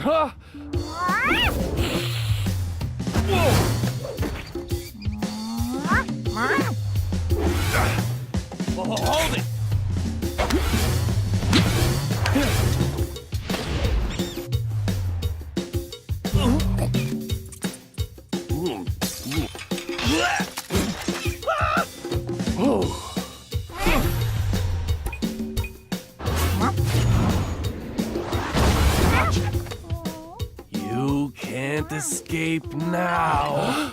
Huh? Whoa! hold it! You can't escape now.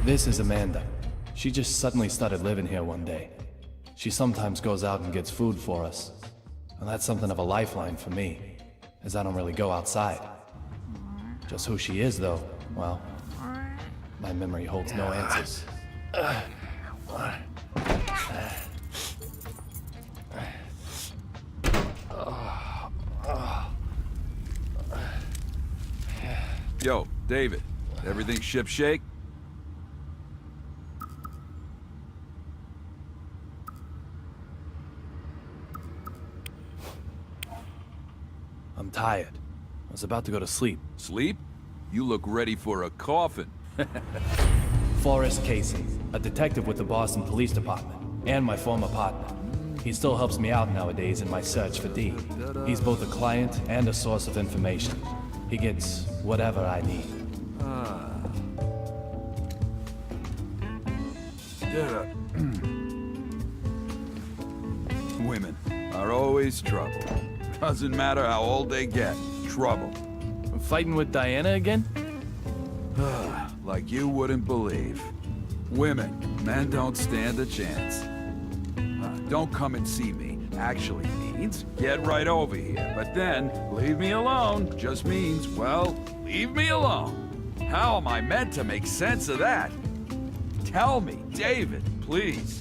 This is Amanda. She just suddenly started living here one day. She sometimes goes out and gets food for us. And that's something of a lifeline for me, as I don't really go outside. Just who she is, though, well, my memory holds no answers. Yo, David, everything shipshape? I'm tired. I was about to go to sleep. Sleep? You look ready for a coffin. Forrest Casey, a detective with the Boston Police Department, and my former partner. He still helps me out nowadays in my search for Dee. He's both a client and a source of information. He gets whatever I need. Women are always trouble. Doesn't matter how old they get, trouble. Fighting with Diana again? Like you wouldn't believe. Women, men don't stand a chance. Don't come and see me actually means get right over here. But then, leave me alone just means, well, leave me alone. How am I meant to make sense of that? Tell me, David, please.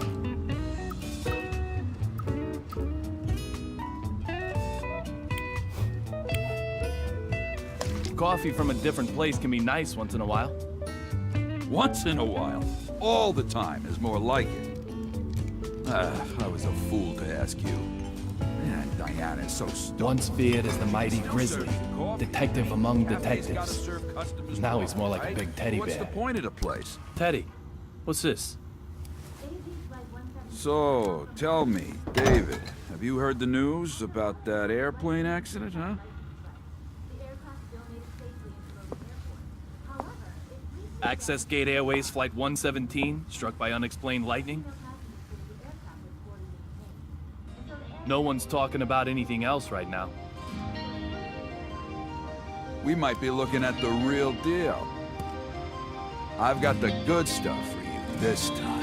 Coffee from a different place can be nice once in a while. Once in a while. All the time is more like it. I was a fool to ask you. Man, Diana is so stupid. Once feared as the mighty grizzly, detective among detectives. Now he's more like a big teddy What's the bear. point of the place? Teddy, what's this? So, tell me, David, have you heard the news about that airplane accident, huh? Access Gate Airways Flight 117, struck by unexplained lightning? No one's talking about anything else right now. We might be looking at the real deal. I've got the good stuff for you this time.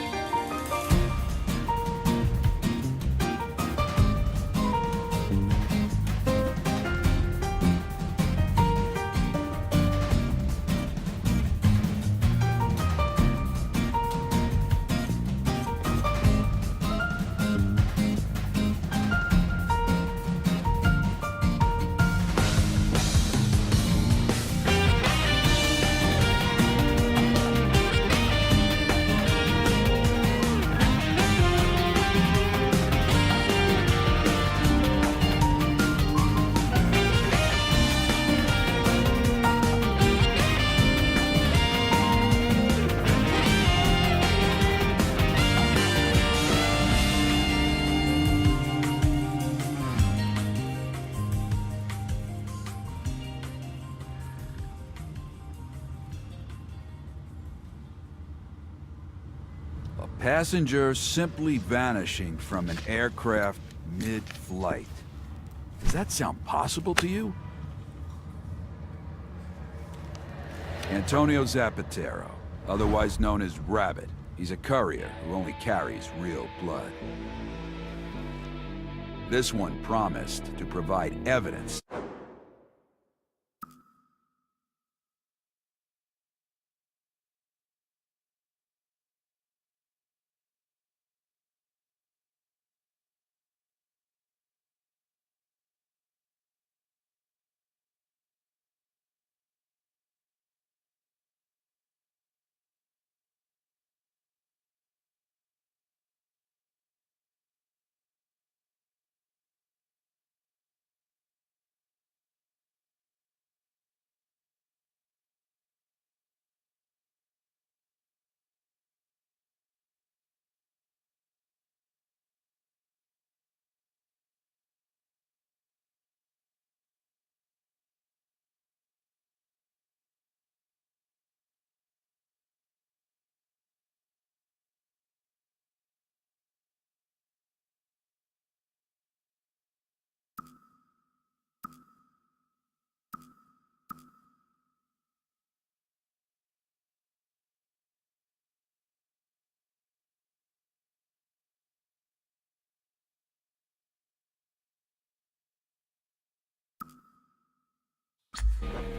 A passenger simply vanishing from an aircraft mid-flight. Does that sound possible to you? Antonio Zapatero, otherwise known as Rabbit. He's a courier who only carries real blood. This one promised to provide evidence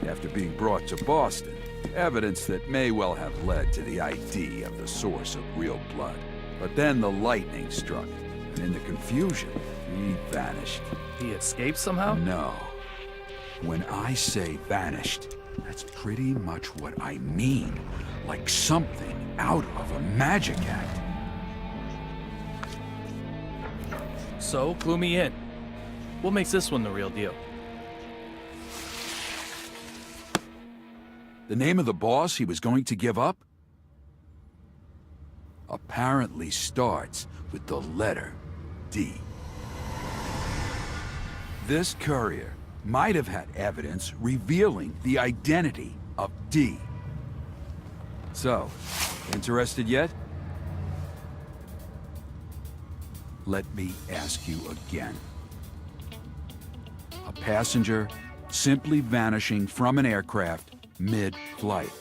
after being brought to Boston. Evidence that may well have led to the ID of the source of real blood. But then the lightning struck, and in the confusion, he vanished. He escaped somehow? No. When I say vanished, that's pretty much what I mean. Like something out of a magic act. So, clue me in. What makes this one the real deal? The name of the boss he was going to give up? Apparently starts with the letter D. This courier might have had evidence revealing the identity of D. So, interested yet? Let me ask you again. A passenger simply vanishing from an aircraft mid-flight.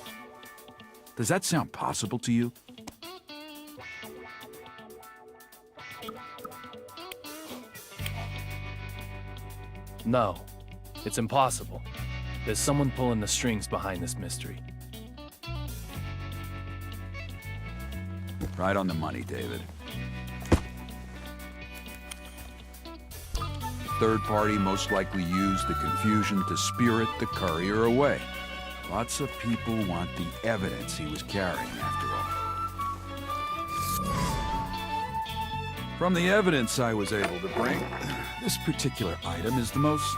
Does that sound possible to you? No, it's impossible. There's someone pulling the strings behind this mystery. Right on the money, David. Third party most likely used the confusion to spirit the courier away. Lots of people want the evidence he was carrying, after all. From the evidence I was able to bring, this particular item is the most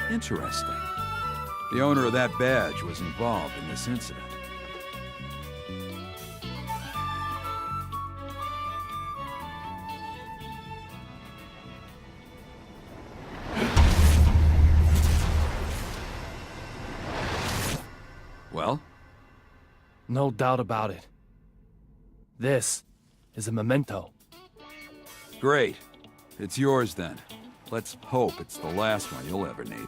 interesting. The owner of that badge was involved in this incident. Well? No doubt about it. This is a memento. Great. It's yours then. Let's hope it's the last one you'll ever need.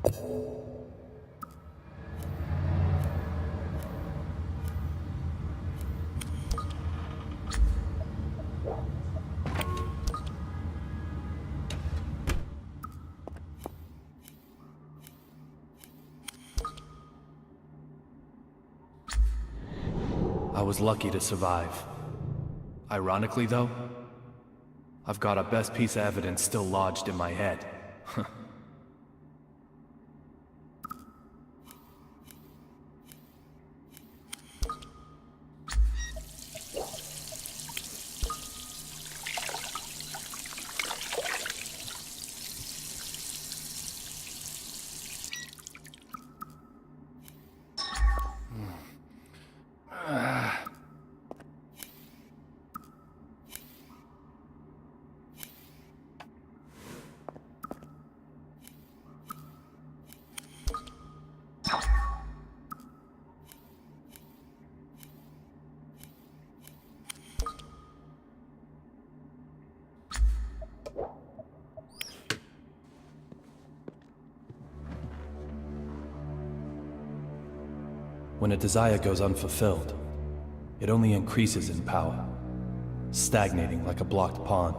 I was lucky to survive. Ironically, though, I've got our best piece of evidence still lodged in my head. When a desire goes unfulfilled, it only increases in power, stagnating like a blocked pond.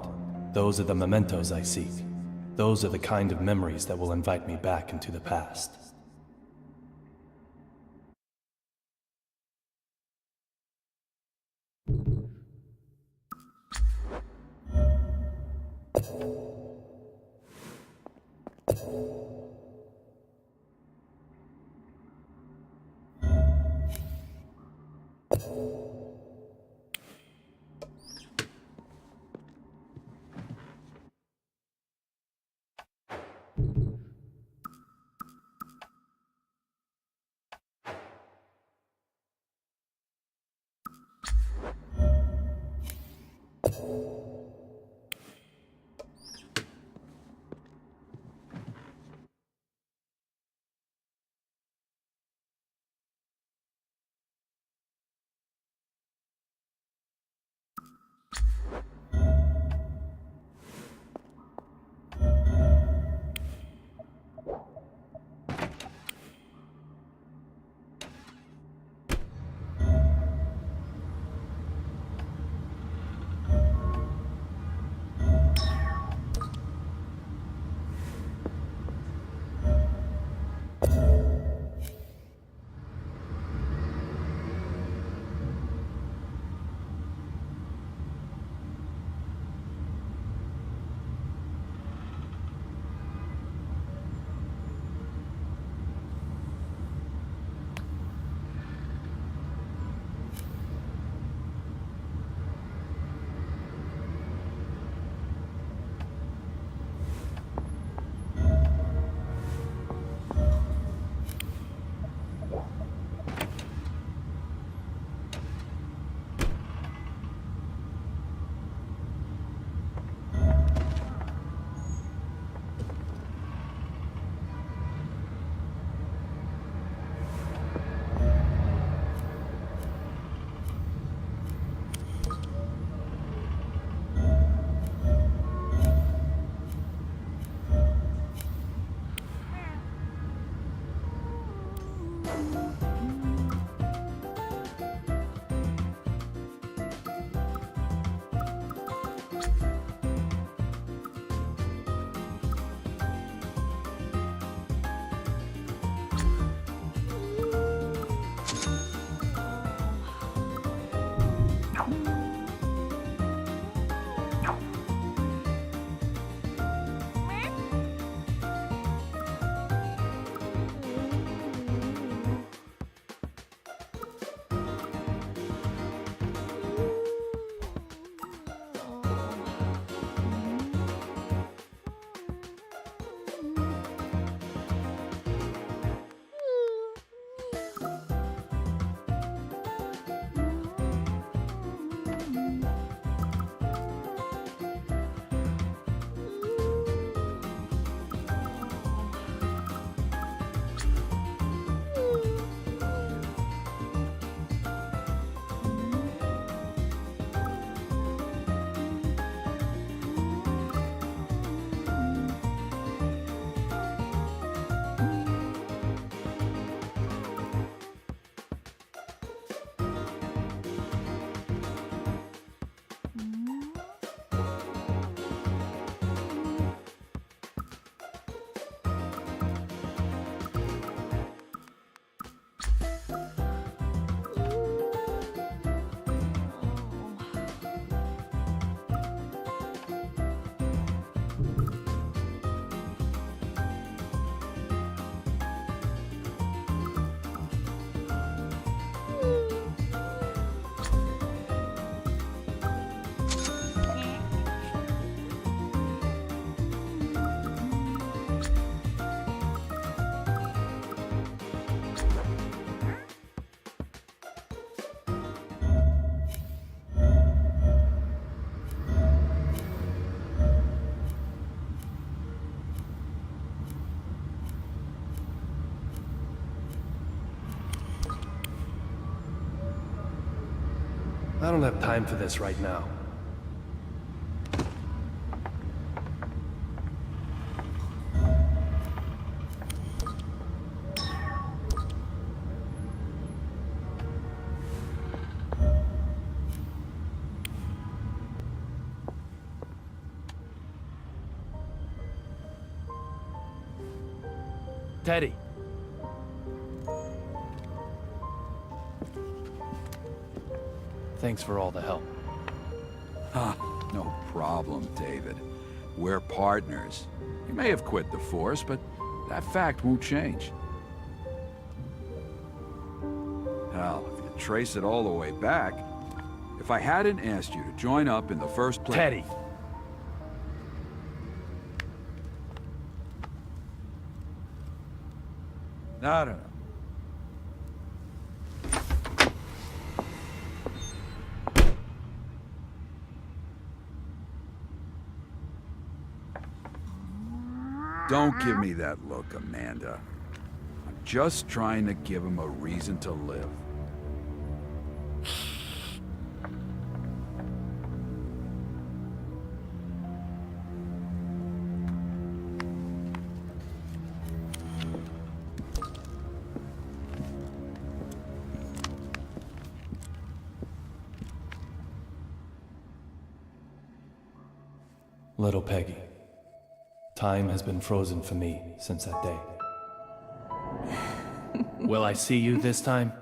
Those are the mementos I seek. Those are the kind of memories that will invite me back into the past. I don't have time for this right now. Teddy. Thanks for all the help. No problem, David. We're partners. You may have quit the force, but that fact won't change. Hell, if you trace it all the way back, if I hadn't asked you to join up in the first place... Teddy. No. Don't give me that look, Amanda. I'm just trying to give him a reason to live. Little Peggy. Time has been frozen for me since that day. Will I see you this time?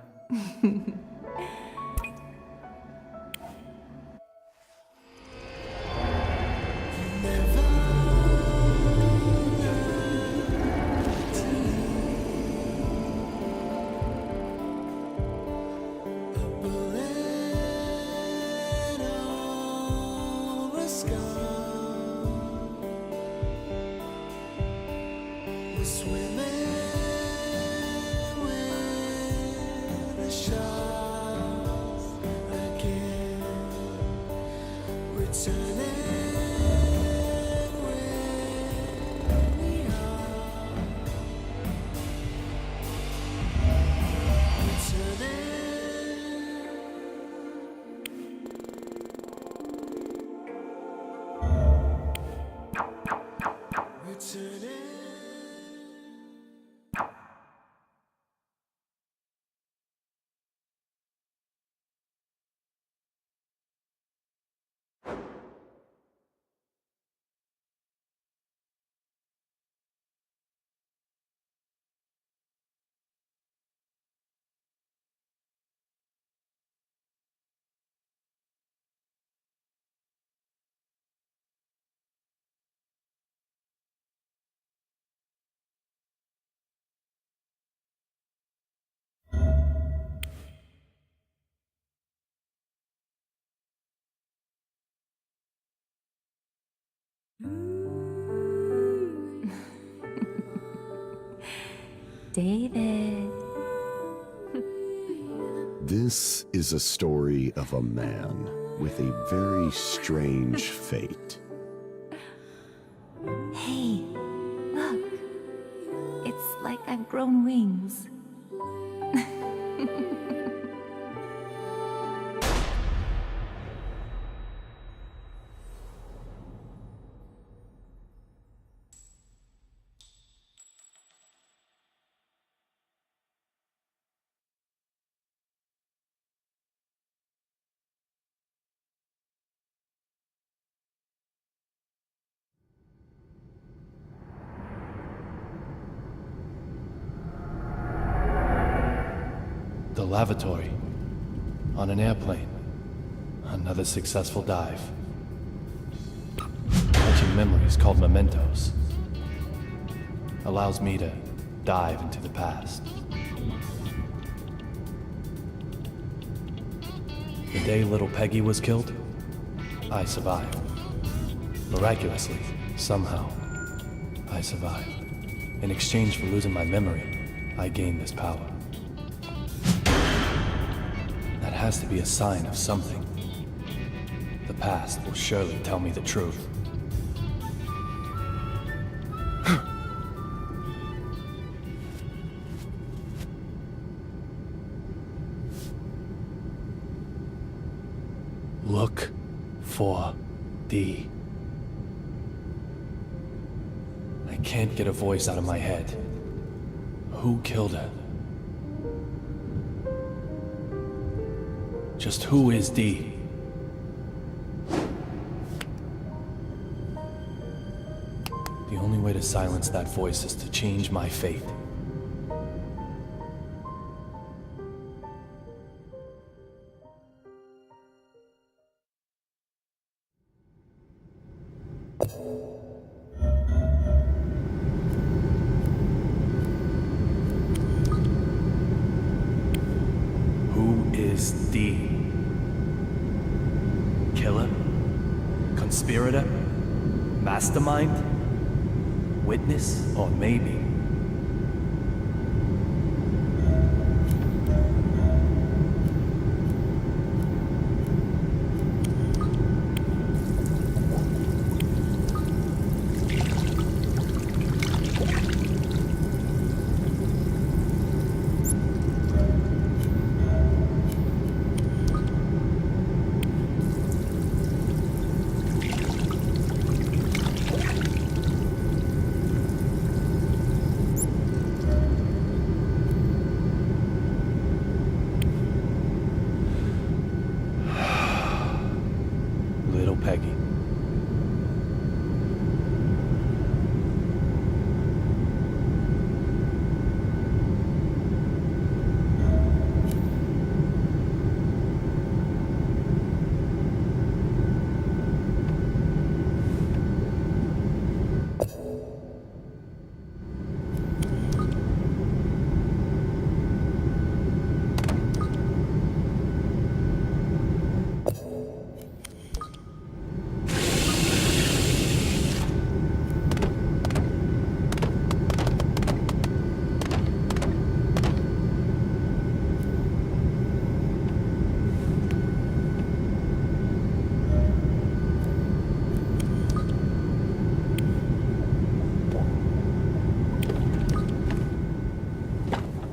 David. This is a story of a man with a very strange fate. Hey, look. It's like I've grown wings. The lavatory. On an airplane. Another successful dive. Catching memories called mementos. Allows me to dive into the past. The day little Peggy was killed, I survived. Miraculously, somehow, I survived. In exchange for losing my memory, I gained this power. That has to be a sign of something. The past will surely tell me the truth. for D. I can't get a voice out of my head. Who killed her? Just who is D? The only way to silence that voice is to change my fate. Who is D? Killer? Conspirator? Mastermind? Witness? Or maybe... Little Peggy.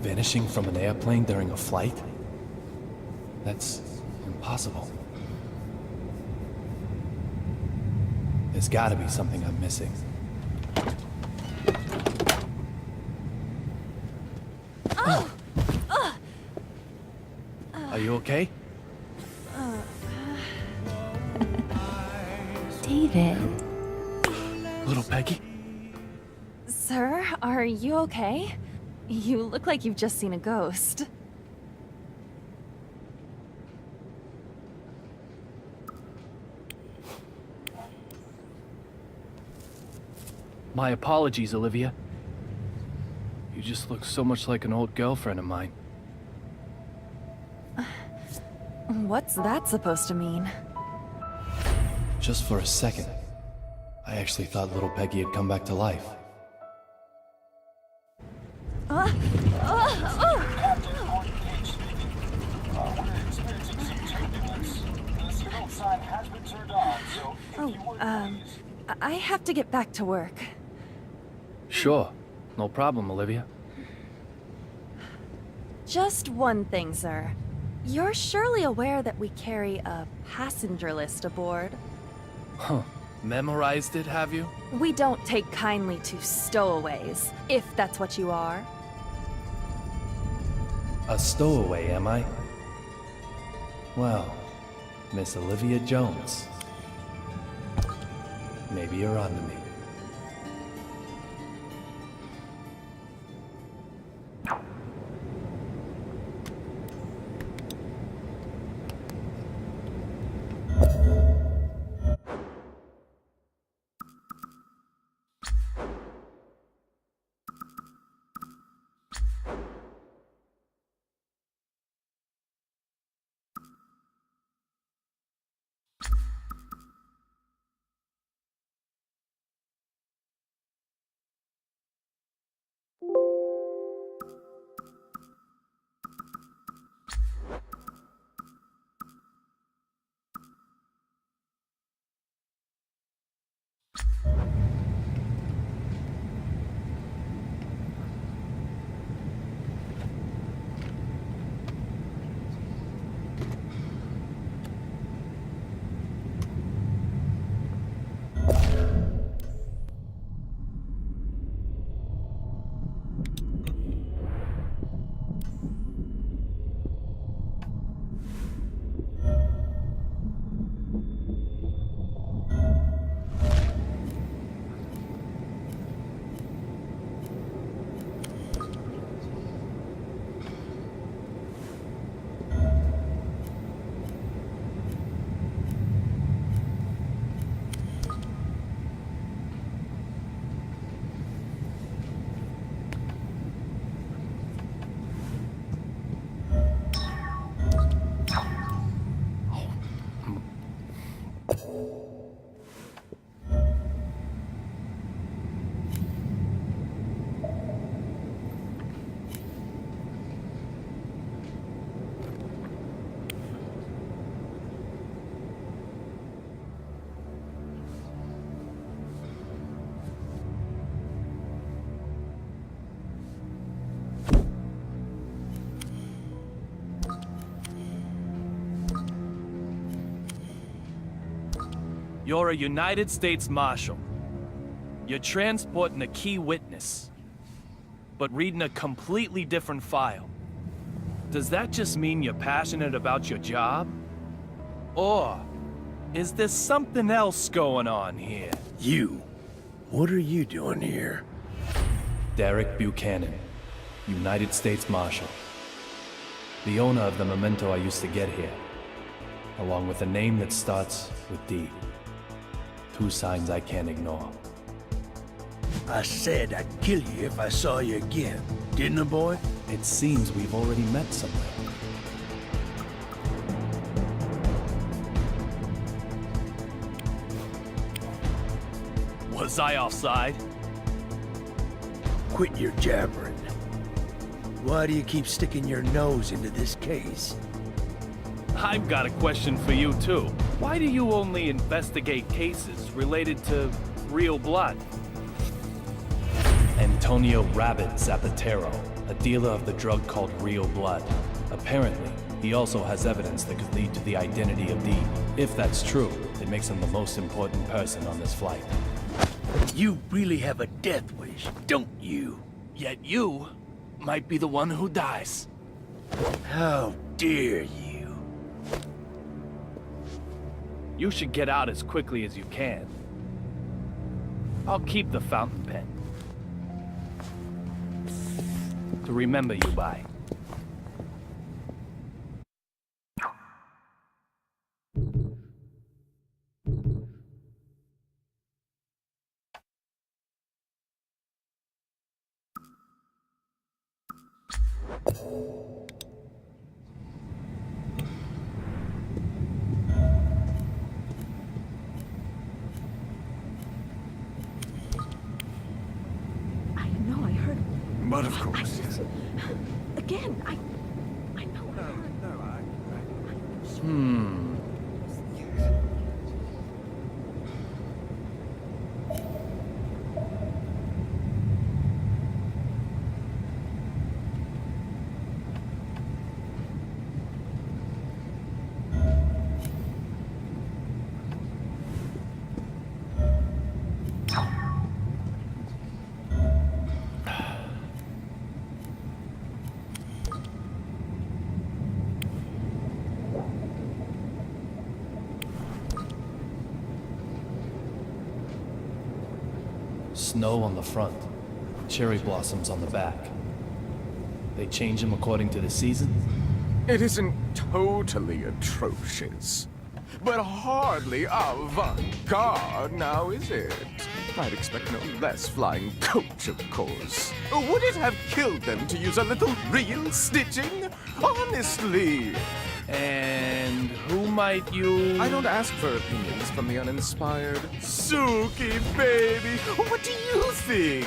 Vanishing from an airplane during a flight? That's impossible. There's gotta be something I'm missing. Are you okay? David. Little Peggy? Sir, are you okay? You look like you've just seen a ghost. My apologies, Olivia. You just look so much like an old girlfriend of mine. What's that supposed to mean? Just for a second, I actually thought little Peggy had come back to life. I have to get back to work. Sure, no problem, Olivia. Just one thing, sir. You're surely aware that we carry a passenger list aboard. Huh. Memorized it, have you? We don't take kindly to stowaways, if that's what you are. A stowaway, am I? Well, Miss Olivia Jones. Maybe you're onto me. You're a United States Marshal. You're transporting a key witness, but reading a completely different file. Does that just mean you're passionate about your job? Or is there something else going on here? You. What are you doing here? Derek Buchanan, United States Marshal. The owner of the memento I used to get here, along with a name that starts with D. Two signs I can't ignore. I said I'd kill you if I saw you again. Didn't I, boy? It seems we've already met somewhere. Was I offside? Quit your jabbering. Why do you keep sticking your nose into this case? I've got a question for you, too. Why do you only investigate cases related to real blood? Antonio Rabbit Zapatero, a dealer of the drug called Real Blood. Apparently, he also has evidence that could lead to the identity of D. If that's true, it makes him the most important person on this flight. You really have a death wish, don't you? Yet you might be the one who dies. How dare you? You should get out as quickly as you can. I'll keep the fountain pen to remember you by. I know I heard. But of course. Again, I know I heard. Snow on the front, cherry blossoms on the back. They change them according to the season? It isn't totally atrocious, but hardly avant-garde now, is it? I'd expect no less flying coach, of course. Would it have killed them to use a little real stitching? Honestly! And who might you... I don't ask for opinions from the uninspired. Suki, baby! What do you think?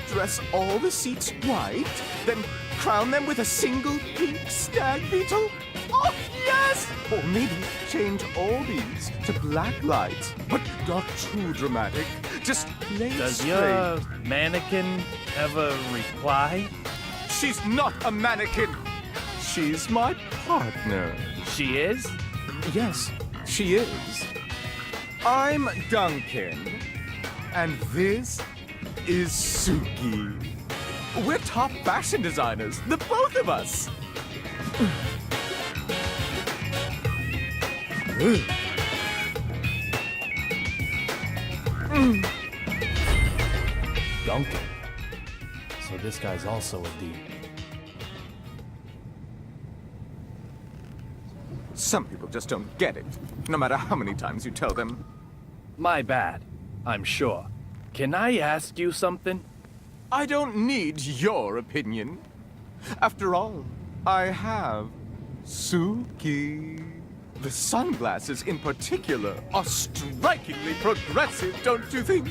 Dress all the seats white, then crown them with a single pink stag beetle? Oh, yes! Or maybe change all these to black lights, but not too dramatic. Just plain Does straight. your mannequin ever reply? She's not a mannequin. She's my partner. She is? Yes, she is. I'm Duncan, and this is Suki. We're top fashion designers, the both of us. Duncan. So this guy's also a D. Some people just don't get it, no matter how many times you tell them. My bad, I'm sure. Can I ask you something? I don't need your opinion. After all, I have Suki. The sunglasses in particular are strikingly progressive, don't you think?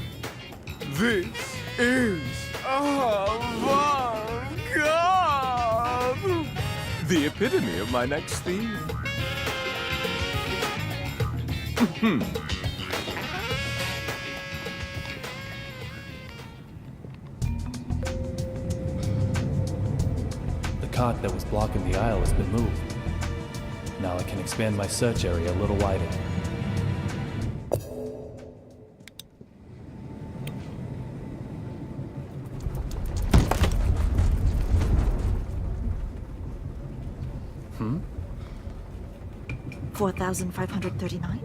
This is avant-garde! The epitome of my next theme. The cart that was blocking the aisle has been moved. Now I can expand my search area a little wider. 4,539?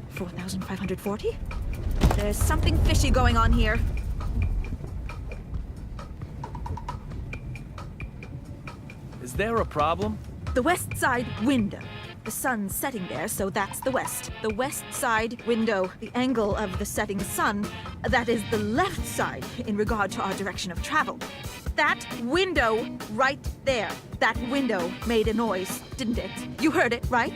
4,540? There's something fishy going on here. Is there a problem? The west side window. The sun's setting there, so that's the west. The west side window. The angle of the setting sun, that is the left side in regard to our direction of travel. That window right there. That window made a noise, didn't it? You heard it, right?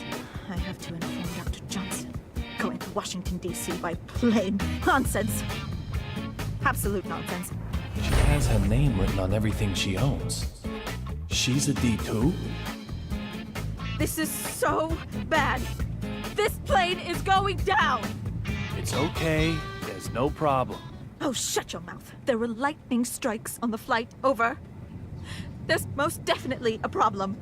I have to inform Dr. Johnson. Going to Washington, D.C. by plane. Nonsense. Absolute nonsense. She has her name written on everything she owns. She's a D2? This is so bad. This plane is going down. It's okay. There's no problem. Oh, shut your mouth. There were lightning strikes on the flight over. There's most definitely a problem.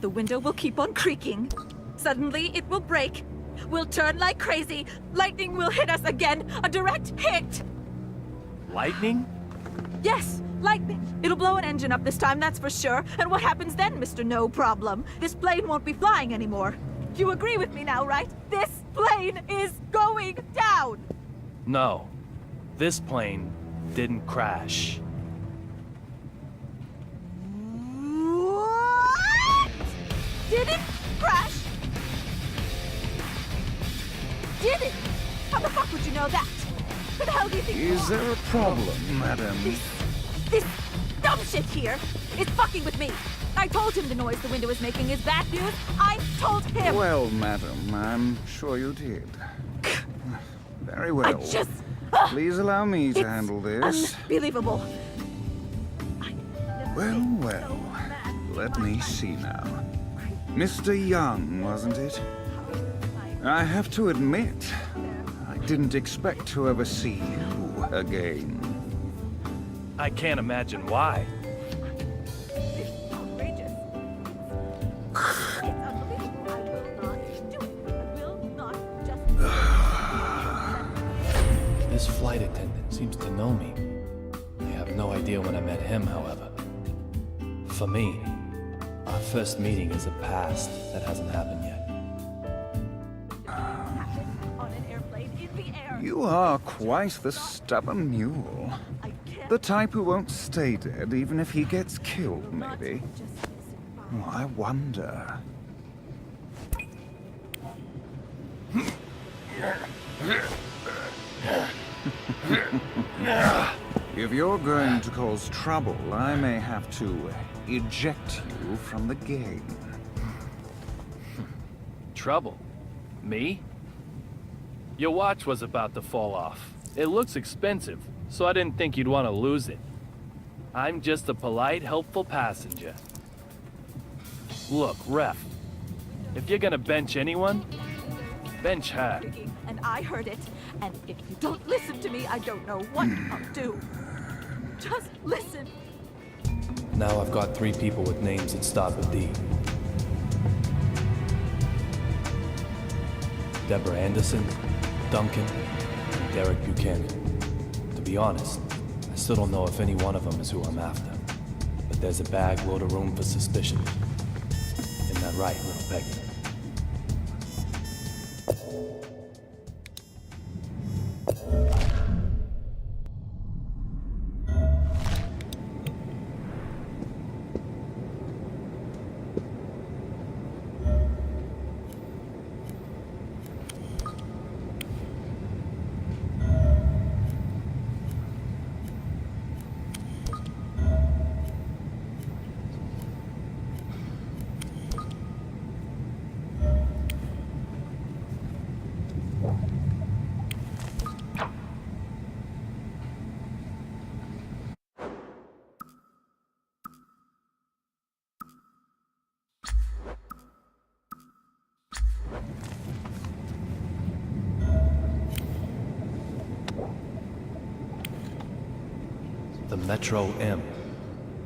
The window will keep on creaking. Suddenly, it will break. We'll turn like crazy. Lightning will hit us again. A direct hit. Lightning? Yes, lightning. It'll blow an engine up this time, that's for sure. And what happens then, Mr. No Problem? This plane won't be flying anymore. You agree with me now, right? This plane is going down! No. This plane didn't crash. What? Did it crash? Did it? How the fuck would you know that? Who the hell do you think you Is are? there a problem, madam? This dumb shit here is fucking with me. I told him the noise the window is making is bad news. I told him. Well, madam, I'm sure you did. Very well. I just... Please allow me to It's handle this. Unbelievable. Well, well. Let me see now. Mr. Young, wasn't it? I have to admit, I didn't expect to ever see you again. I can't imagine why. It's outrageous. It's unbelievable. I will not do it. I will not just... This flight attendant seems to know me. I have no idea when I met him, however. For me, our first meeting is a past that hasn't happened yet. On an airplane in the air. You are quite the stubborn mule. I can't The type who won't stay dead even if he gets killed, not maybe. just listen. Oh, I wonder. If you're going to cause trouble, I may have to eject you from the game. Trouble? Me? Your watch was about to fall off. It looks expensive, so I didn't think you'd want to lose it. I'm just a polite, helpful passenger. Look, Ref, if you're gonna bench anyone, bench her. And I heard it. And if you don't listen to me, I don't know what I'll do. Just listen. Now I've got 3 people with names that start with D. Deborah Anderson, Duncan, and Derek Buchanan. To be honest, I still don't know if any one of them is who I'm after. But there's a bag load of room for suspicion. Isn't that right, little Peggy? The Metro M.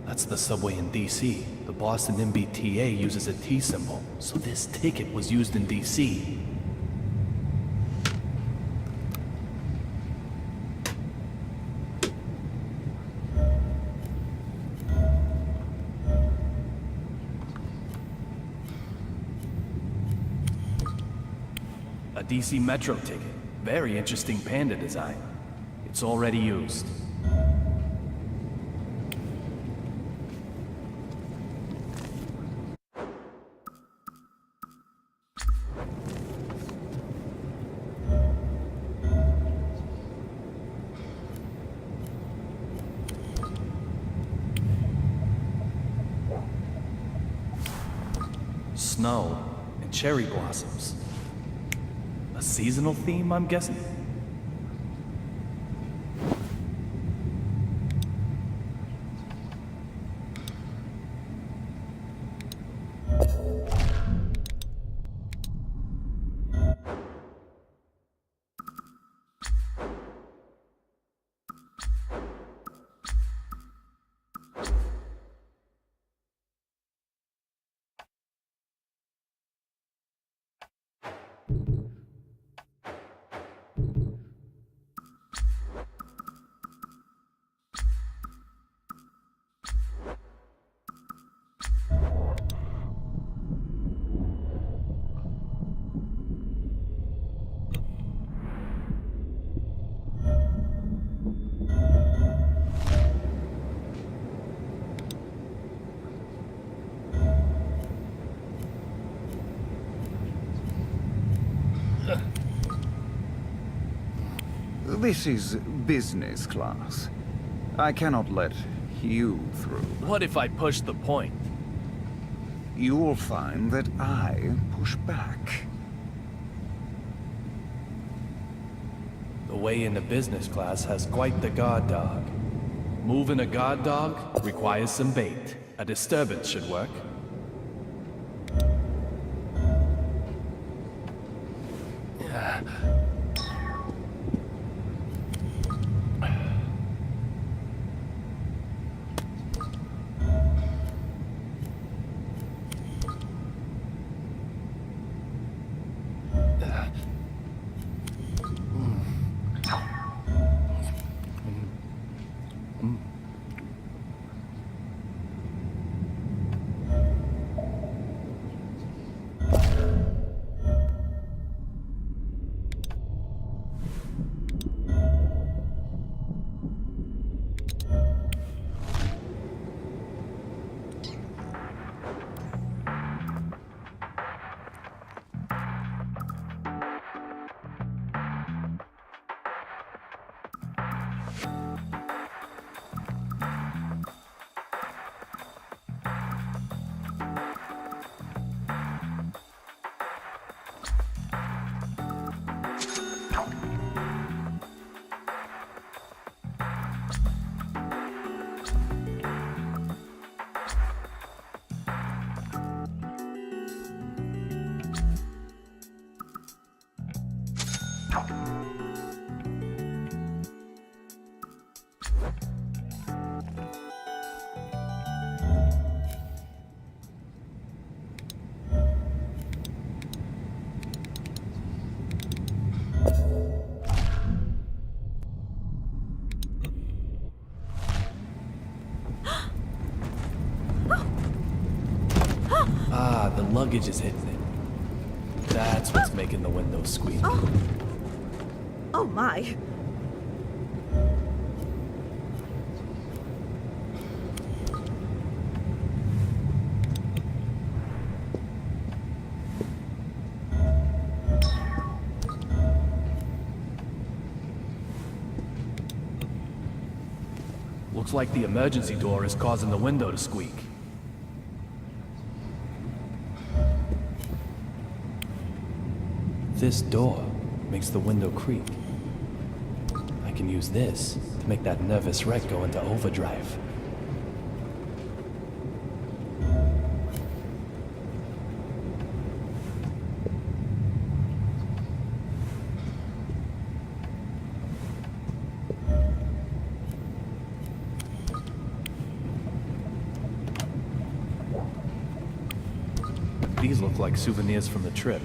That's the subway in DC. The Boston MBTA uses a T symbol, so this ticket was used in DC. DC Metro ticket. Very interesting panda design. It's already used. Snow and cherry blossoms. A seasonal theme, I'm guessing? This is business class. I cannot let you through. What if I push the point? You will find that I push back. The way into business class has quite the guard dog. Moving a guard dog requires some bait. A disturbance should work. Ah, the luggage is hitting it. That's what's making the windows squeak. Oh my. Looks like the emergency door is causing the window to squeak. This door makes the window creak. I can use this to make that nervous wreck go into overdrive. These look like souvenirs from the trip.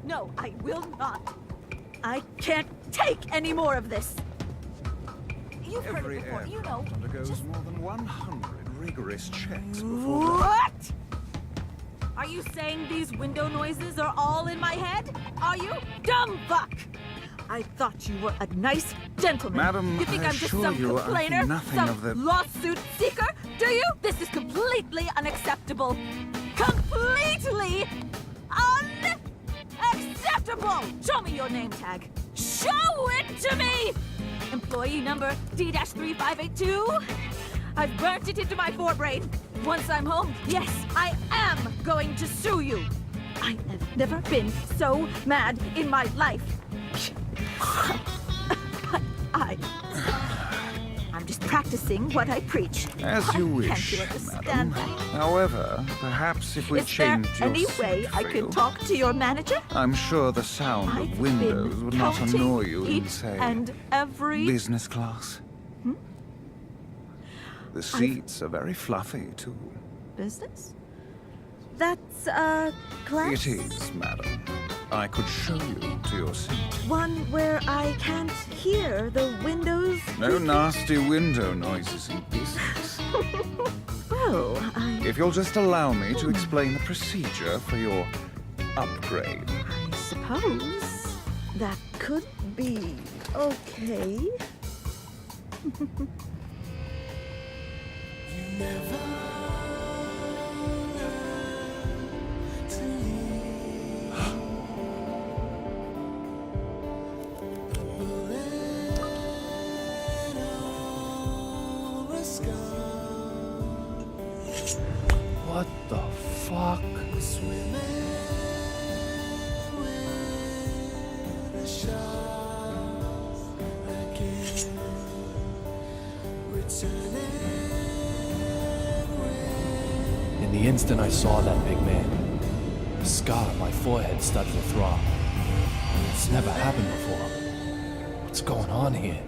No, I will not. I can't take any more of this. You've heard Every it before, you know. aircraft undergoes Just more than 100 rigorous checks before... what? Are you saying these window noises are all in my head? Are you? Dumb fuck! I thought you were a nice gentleman. Madam, you think I I'm just assure some you, I think complainer? nothing Some of the- lawsuit seeker? Do you? This is completely unacceptable. Completely unacceptable! Show me your name tag. Show it to me! Employee number D-3582? I've burnt it into my forebrain. Once I'm home, yes, I am going to sue you. I have never been so mad in my life. I'm just practicing what I preach. As you Can't wish, you understand madam. that? However, perhaps if we Is there change your any way I seat could feel, talk to your manager? I'm sure the sound I've of windows been would not counting annoy you in, each say, and every business class. The seats are very fluffy, too. business. That's class. It is, madam. I could show you to your seat. One where I can't hear the windows. No nasty window noises in business. Well, If you'll just allow me to explain the procedure for your upgrade. I suppose that could be okay. What the fuck? In the instant I saw that big man, the scar on my forehead started to throb. It's never happened before. What's going on here?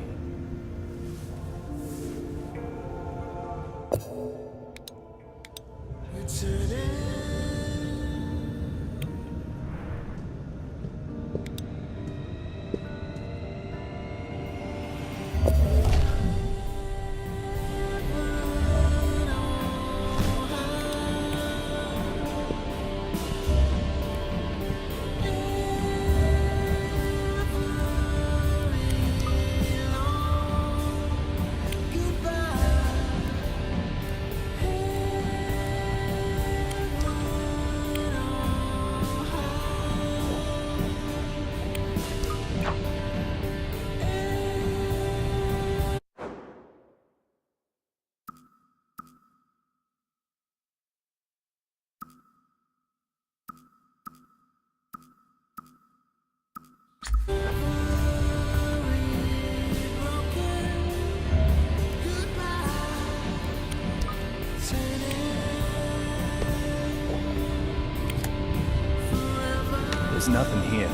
There's nothing here.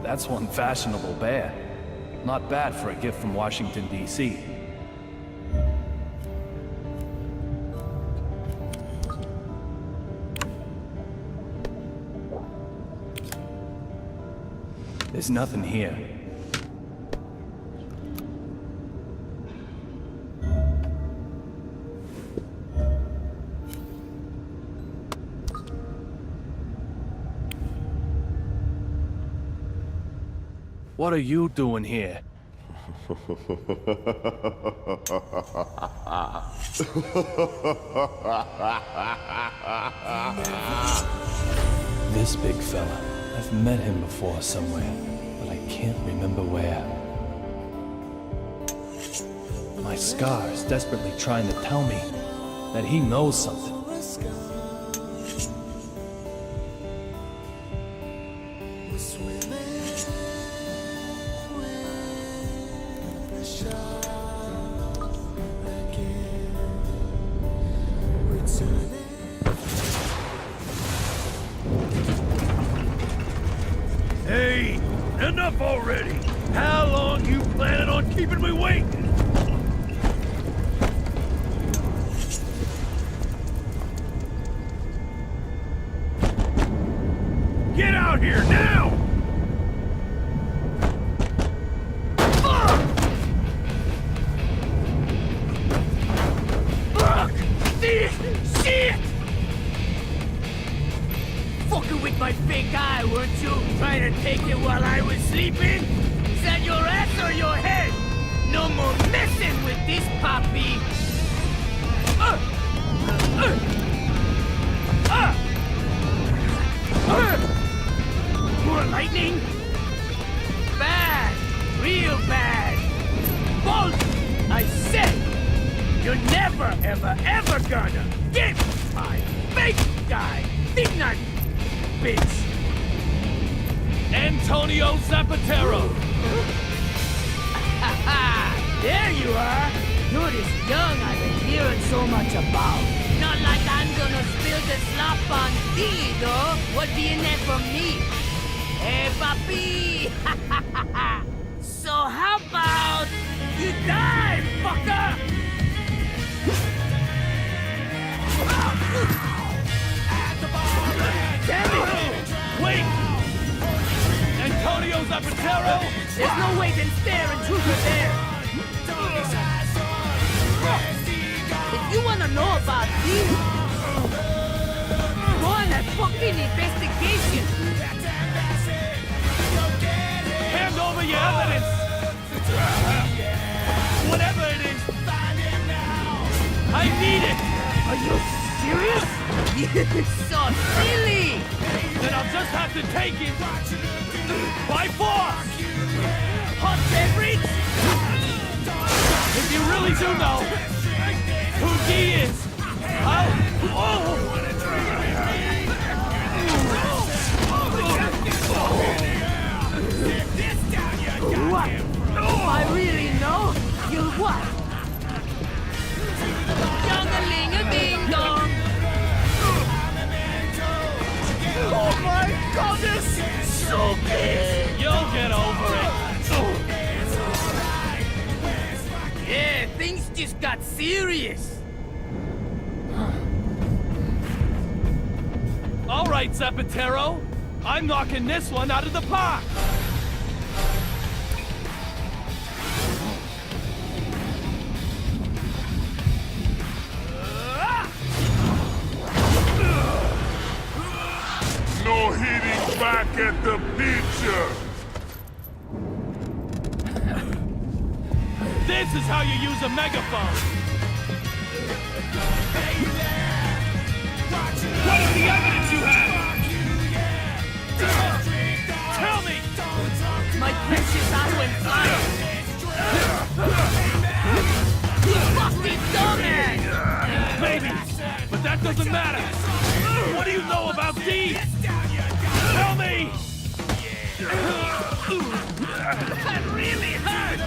That's one fashionable bear. Not bad for a gift from Washington, D.C. There's nothing here. What are you doing here? This big fella. I've met him before somewhere, but I can't remember where. My scar is desperately trying to tell me that he knows something. Hey, enough already! How long you planning on keeping me waiting? Get out here now! Fuck! This shit! Fucking with my fake eye, weren't you? Trying to take it while I was sleeping? Is that your ass or your head? No more messing with this puppy! More lightning? Bad! Real bad! Bolt! I said! You're never, ever, ever gonna get my fake guy! Think not, bitch! Antonio Zapatero! There you are! You're this young I've been hearing so much about. Not like I'm gonna spill the slop on thee, though. What do you need from me? Hey, papi! So how about you die, fucker? Damn it! Wait! Antonio Zapatero! There's no way than stare and truth are there. If you wanna know about these, go on a fucking investigation. Hand over your evidence! Whatever it is! I need it! Are you serious? You're so silly! Then I'll just have to take it by force! Hot beverage? If you really do know who he is, I'll... What? If I really know, you'll what? Young-a-ling-a-ding-dong! Oh my goodness! So big! You'll get over it. Yeah, things just got serious. All right, Zapatero. I'm knocking this one out of the park. No hitting back at the picture! This is how you use a megaphone. What is the evidence you have? Tell me! My precious Arwen flying! You fucking dumbass! Maybe, but that doesn't matter. What do you know about these? Tell me! That really hurt!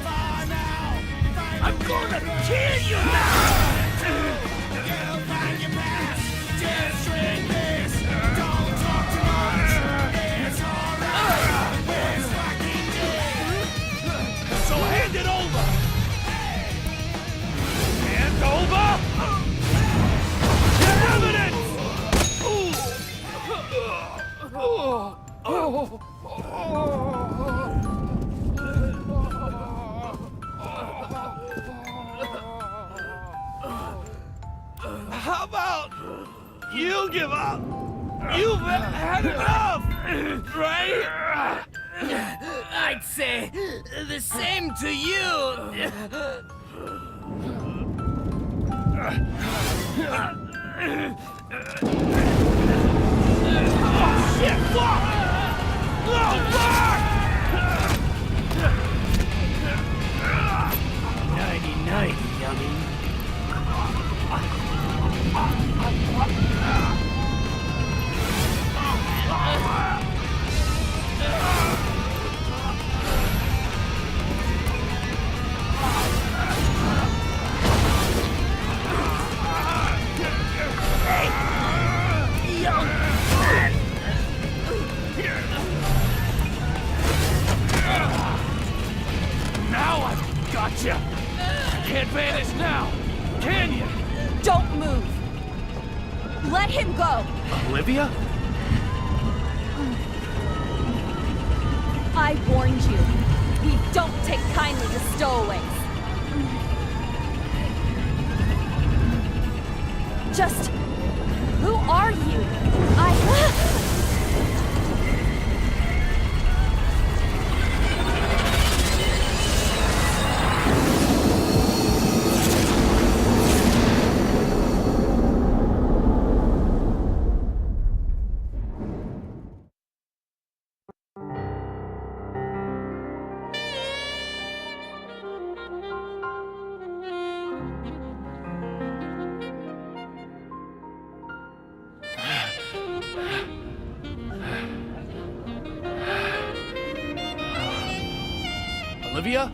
I'm gonna kill you now! So hand it over! Hand over! Your evidence! How about you give up? You've had enough, right? I'd say the same to you. Oh, shit, fuck! Oh, fuck! 99. vanish now! Can you? Don't move! Let him go! Olivia? I warned you. We don't take kindly to stowaways. Just... who are you? Olivia?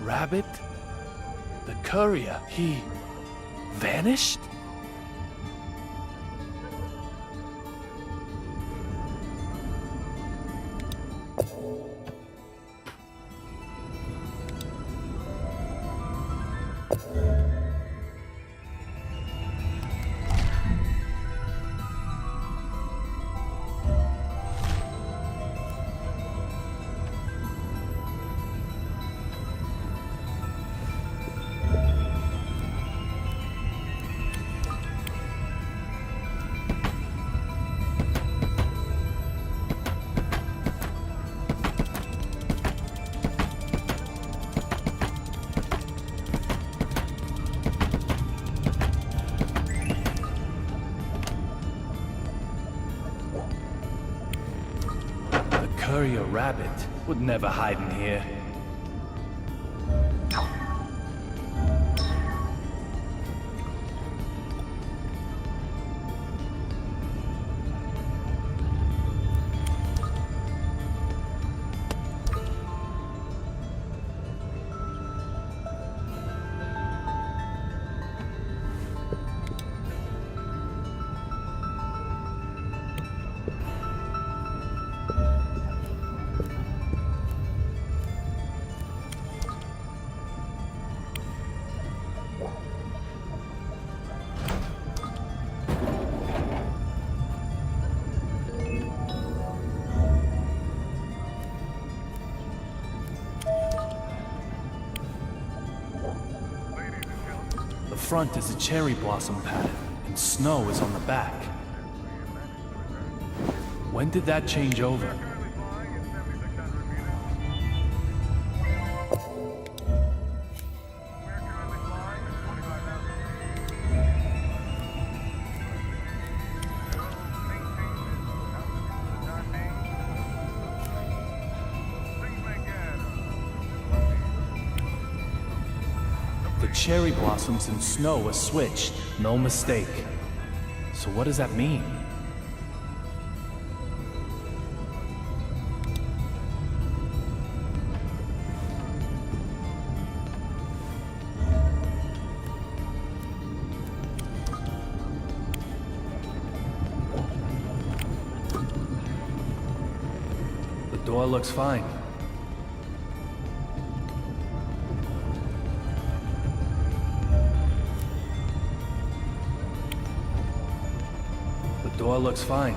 Rabbit? The courier, he vanished? Courier Rabbit would never hide in here. The front is a cherry blossom pattern, and snow is on the back. When did that change over? The cherry blossoms and snow are switched, no mistake. So what does that mean? The door looks fine. The door looks fine.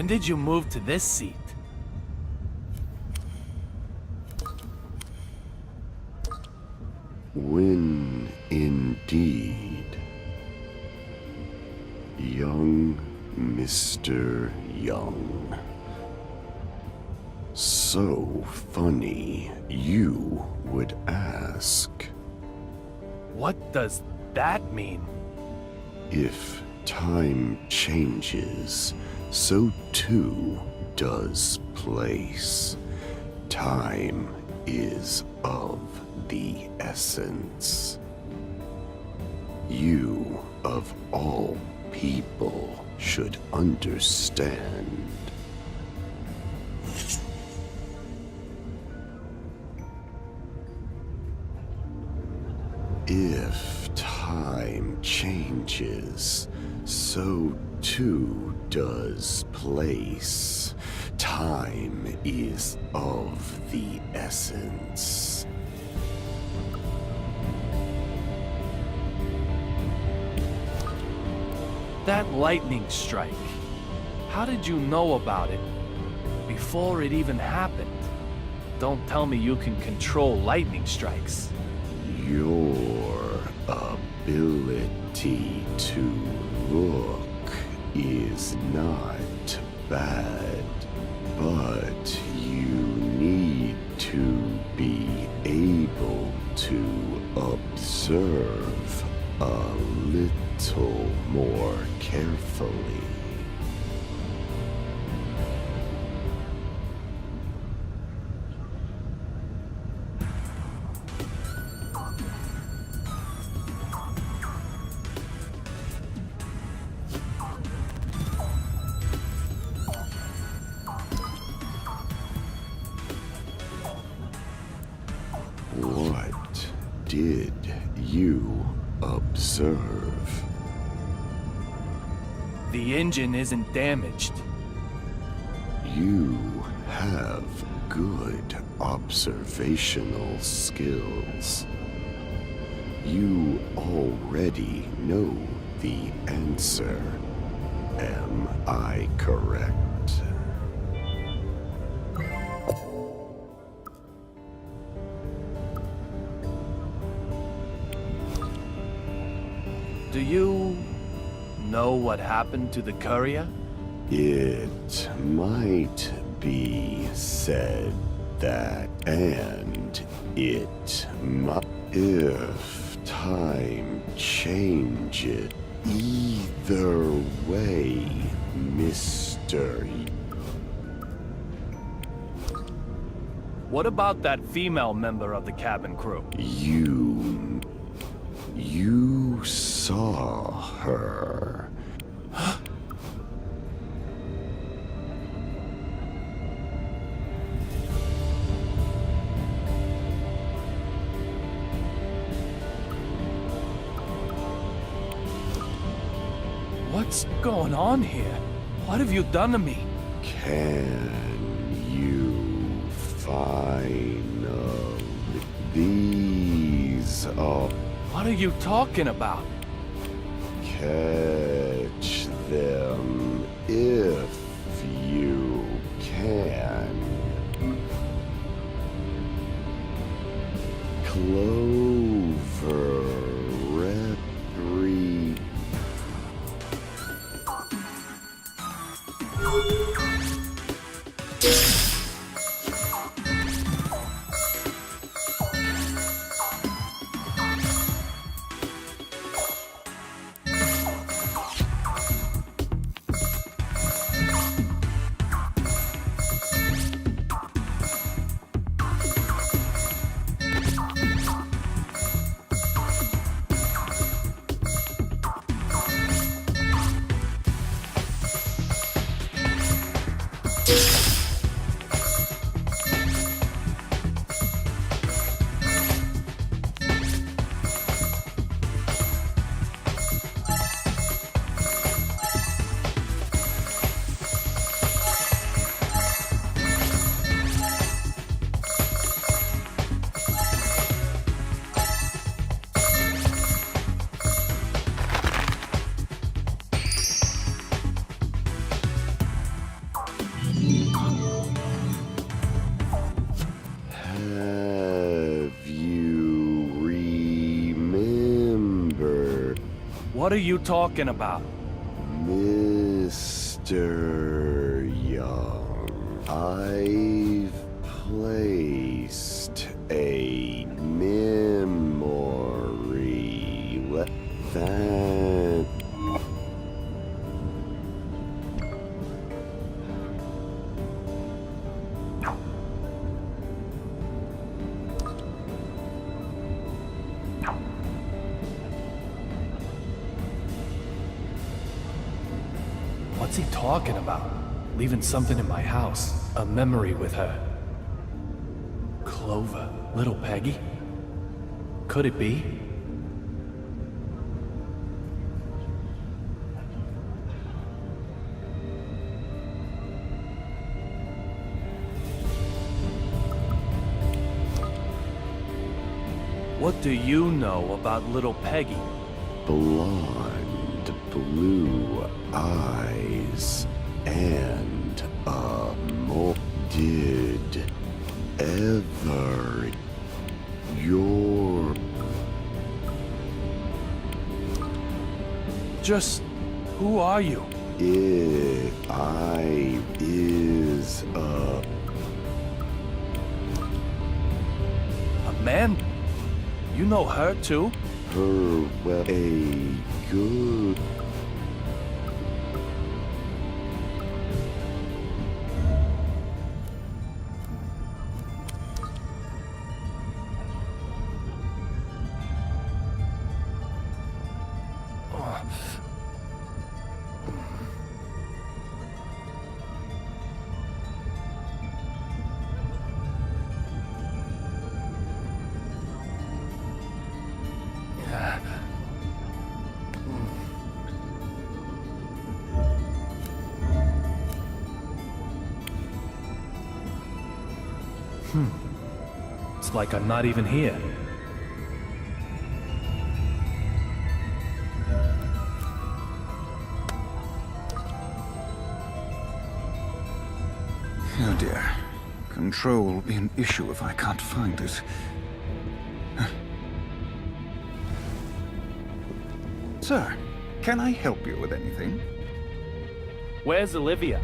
When did you move to this seat? When indeed, young Mr. Young. So funny you would ask. What does that mean? If time changes, so too does place. Time is of the essence. You, of all people, should understand. If time changes, so too does place. Time is of the essence. That lightning strike. How did you know about it before it even happened? Don't tell me you can control lightning strikes. Your ability to look is not bad, but you need to be able to observe a little more carefully. What did you observe? The engine isn't damaged. You have good observational skills. You already know the answer. Am I correct? Do you know what happened to the courier? It might be said that, and it might, if time changes, either way, Mr. What about that female member of the cabin crew? You saw her. What's going on here? What have you done to me? Can you finally? These are. What are you talking about? Catch them if you can. Clover Repri. What are you talking about? Mr. Young, I've placed a memory. That... What's he talking about? Leaving something in my house. A memory with her. Clover. Little Peggy? Could it be? What do you know about little Peggy? Blonde, blue eyes, and a more. Did ever your... Just who are you? I is A man? You know her too? her, well, a good... It's like I'm not even here. Oh dear. Control will be an issue if I can't find it. Sir, can I help you with anything? Where's Olivia?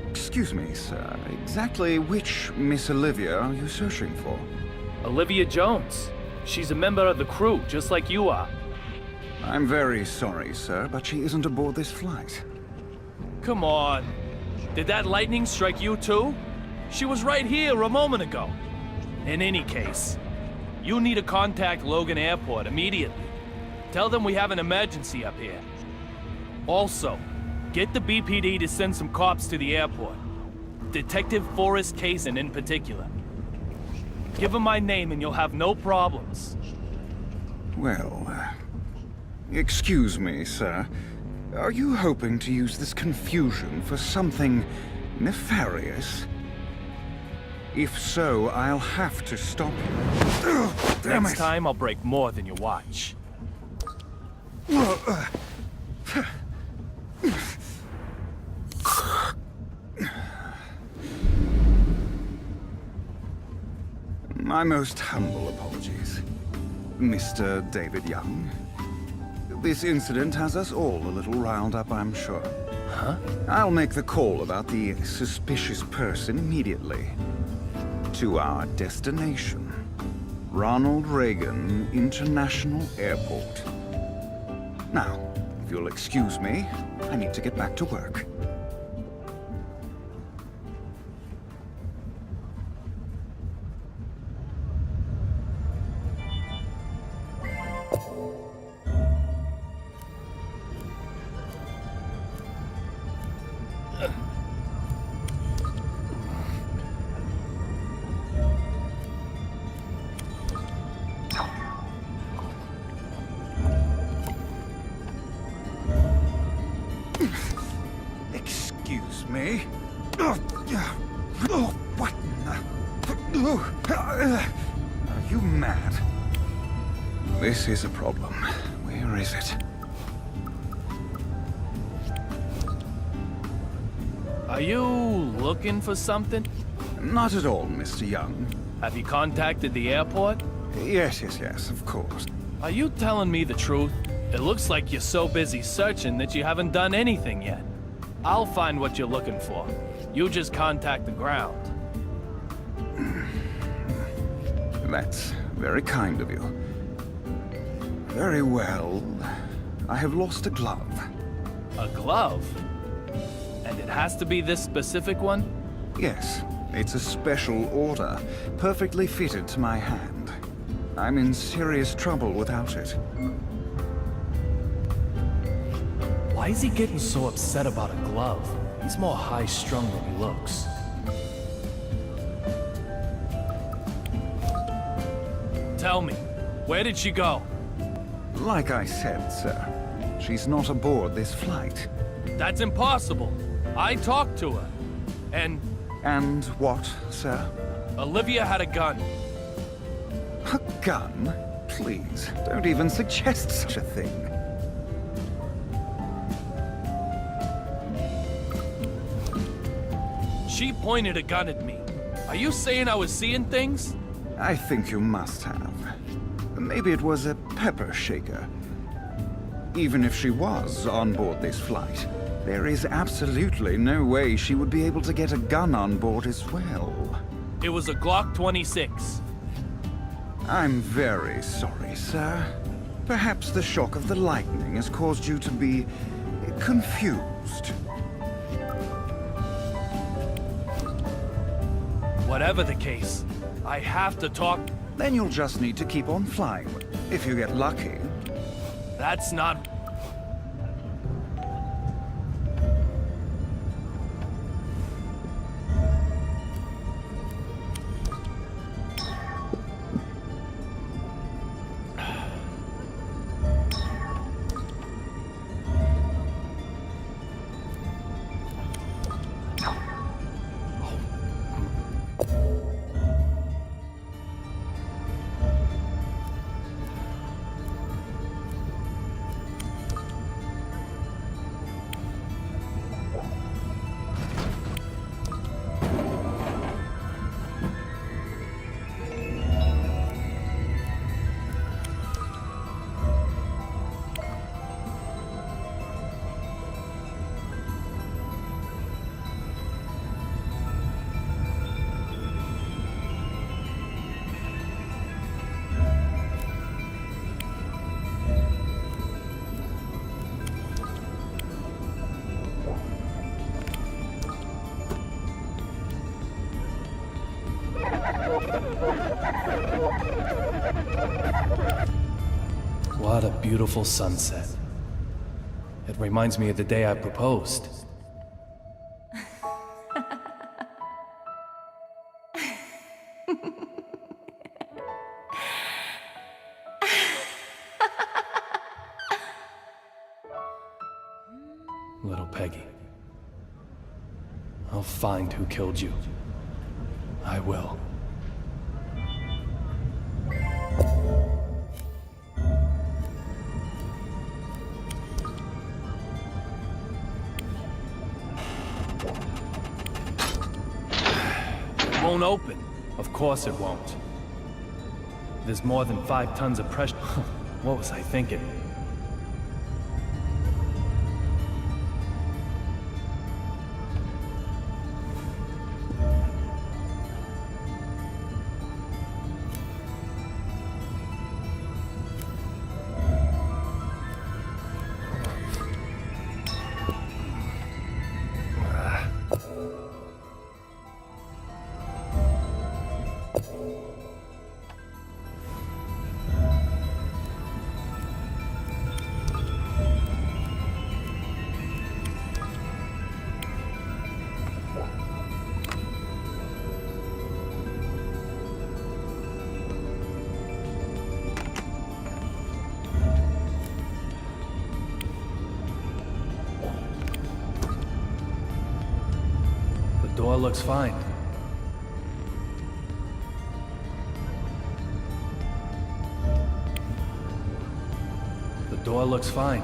Excuse me, sir. Exactly which Miss Olivia are you searching for? Olivia Jones. She's a member of the crew, just like you are. I'm very sorry, sir, but she isn't aboard this flight. Come on. Did that lightning strike you too? She was right here a moment ago. In any case, you need to contact Logan Airport immediately. Tell them we have an emergency up here. Also, get the BPD to send some cops to the airport. Detective Forrest Kazin in particular. Give him my name and you'll have no problems. Well, excuse me, sir. Are you hoping to use this confusion for something nefarious? If so, I'll have to stop you. Damn Next it. time, I'll break more than your watch. My most humble apologies, Mr. David Young. This incident has us all a little riled up, I'm sure. Huh? I'll make the call about the suspicious person immediately. To our destination, Ronald Reagan International Airport. Now, if you'll excuse me, I need to get back to work. Excuse me? What? Are you mad? This is a problem. Where is it? Are you looking for something? Not at all, Mr. Young. Have you contacted the airport? Yes, of course. Are you telling me the truth? It looks like you're so busy searching that you haven't done anything yet. I'll find what you're looking for. You just contact the ground. That's very kind of you. Very well. I have lost a glove. A glove? And it has to be this specific one? Yes, it's a special order, perfectly fitted to my hand. I'm in serious trouble without it. Why is he getting so upset about a glove? He's more high-strung than he looks. Tell me, where did she go? Like I said, sir, she's not aboard this flight. That's impossible. I talked to her. And what, sir? Olivia had a gun. A gun? Please, don't even suggest such a thing. She pointed a gun at me. Are you saying I was seeing things? I think you must have. Maybe it was a pepper shaker. Even if she was on board this flight, there is absolutely no way she would be able to get a gun on board as well. It was a Glock 26. I'm very sorry, sir. Perhaps the shock of the lightning has caused you to be confused. Whatever the case, I have to talk. Then you'll just need to keep on flying, if you get lucky. That's not... What a beautiful sunset. It reminds me of the day I proposed. Little Peggy. I'll find who killed you. I will. It won't open. Of course it won't. There's more than 5 tons of pressure. What was I thinking? The door looks fine. The door looks fine.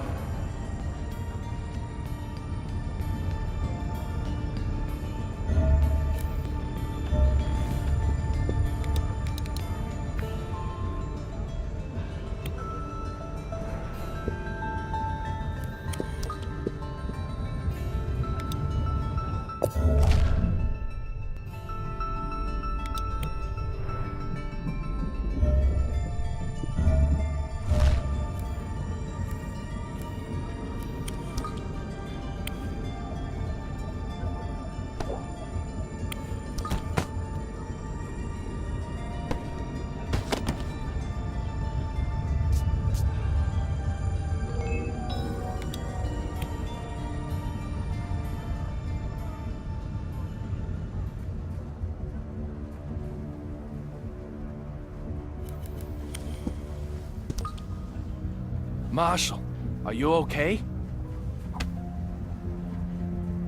Marshall, are you okay?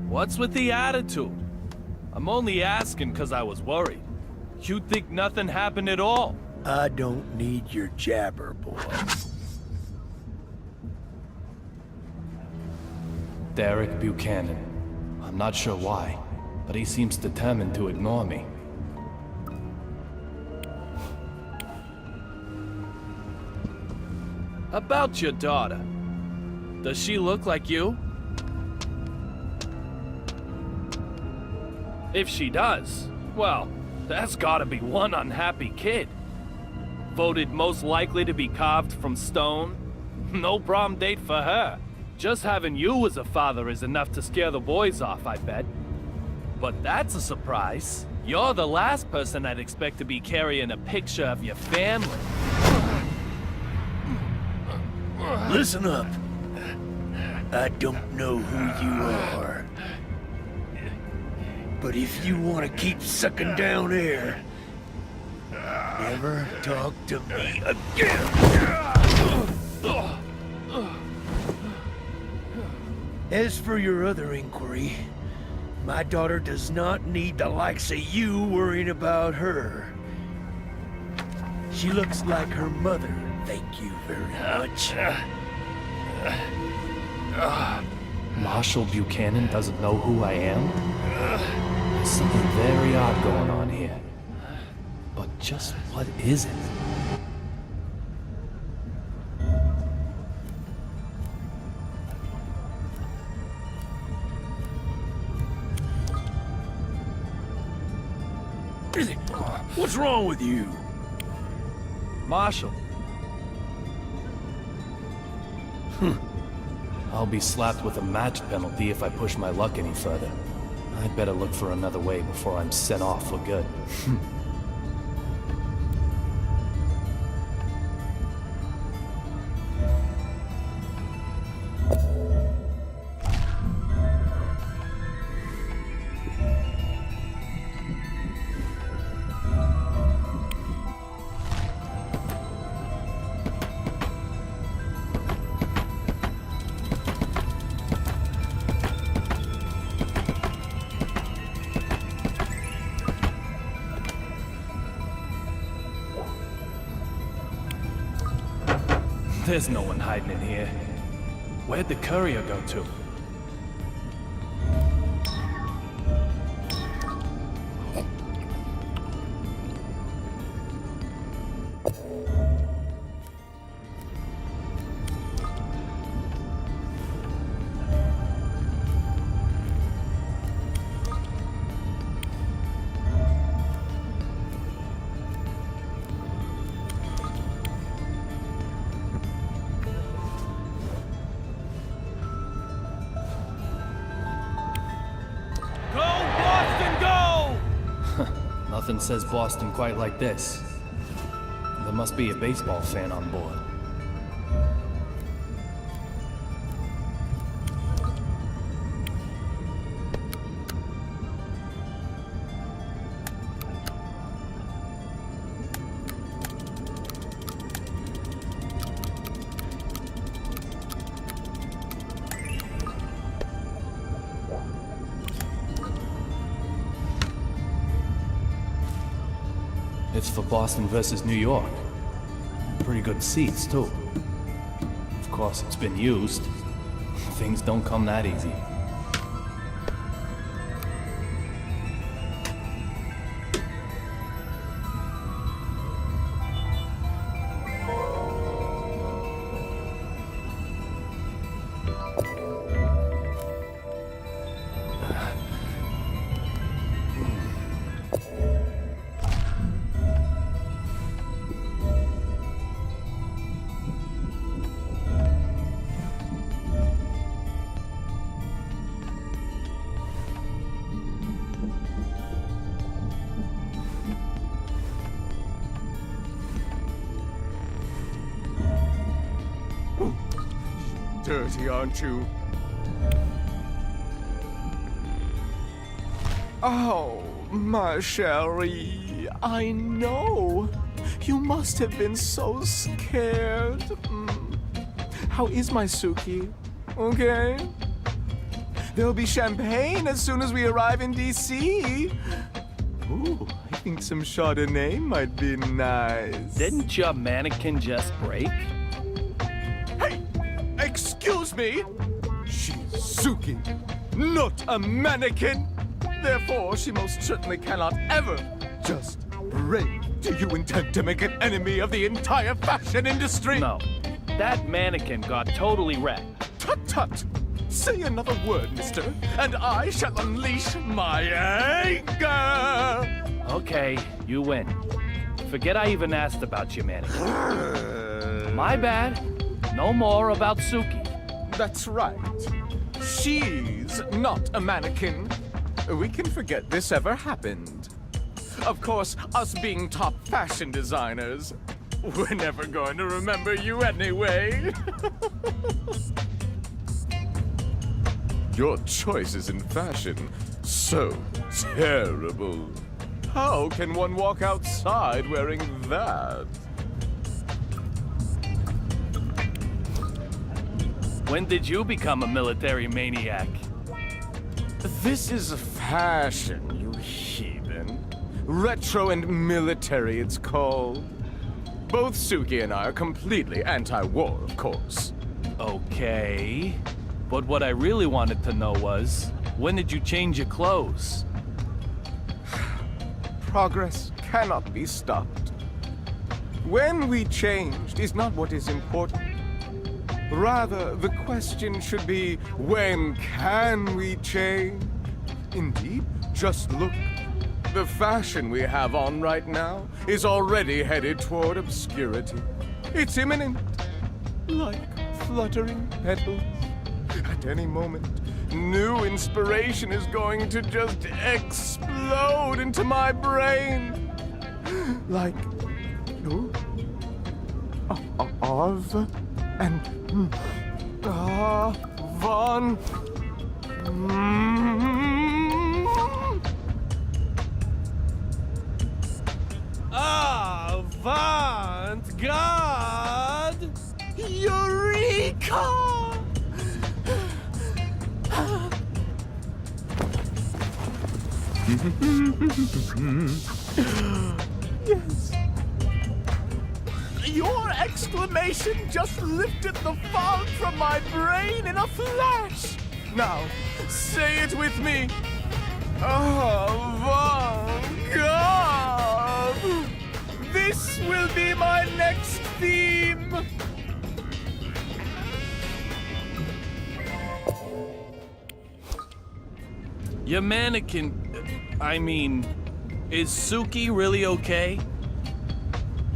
What's with the attitude? I'm only asking because I was worried. You think nothing happened at all? I don't need your jabber, boy. Derek Buchanan. I'm not sure why, but he seems determined to ignore me. About your daughter. Does she look like you? If she does, well, that's gotta be one unhappy kid. Voted most likely to be carved from stone. No prom date for her. Just having you as a father is enough to scare the boys off, I bet. But that's a surprise. You're the last person I'd expect to be carrying a picture of your family. Listen up. I don't know who you are. But if you want to keep sucking down air, never talk to me again. As for your other inquiry, my daughter does not need the likes of you worrying about her. She looks like her mother, thank you very much. Marshall Buchanan doesn't know who I am? There's something very odd going on here. But just what is it? What's wrong with you? Marshall. I'll be slapped with a match penalty if I push my luck any further. I'd better look for another way before I'm sent off for good. There's no one hiding in here. Where'd the courier go to? Nothing says Boston quite like this. There must be a baseball fan on board. It's for Boston versus New York. Pretty good seats, too. Of course, it's been used. Things don't come that easy. Dirty, aren't you? Oh, my Sherry, I know. You must have been so scared. How is my Suki? Okay? There'll be champagne as soon as we arrive in D.C. Ooh, I think some Chardonnay might be nice. Didn't your mannequin just break? Hey! Excuse me! She's Suki, not a mannequin! Therefore, she most certainly cannot ever just break. Do you intend to make an enemy of the entire fashion industry? No. That mannequin got totally wrecked. Tut tut! Say another word, mister, and I shall unleash my anger! Okay, you win. Forget I even asked about your mannequin. My bad. No more about Suki. That's right. She's not a mannequin. We can forget this ever happened. Of course, us being top fashion designers, we're never going to remember you anyway. Your choices in fashion, so terrible. How can one walk outside wearing that? When did you become a military maniac? This is fashion, you heathen. Retro and military, it's called. Both Suki and I are completely anti-war, of course. Okay. But what I really wanted to know was, when did you change your clothes? Progress cannot be stopped. When we changed is not what is important. Rather, the question should be, when can we change? Indeed, just look. The fashion we have on right now is already headed toward obscurity. It's imminent, like fluttering petals. At any moment, new inspiration is going to just explode into my brain. Like, Arv and Von. Avant-garde! Eureka! Yes. Your exclamation just lifted the fog from my brain in a flash. Now, say it with me. Avant-garde! This will be my next theme. Your mannequin... is Suki really okay?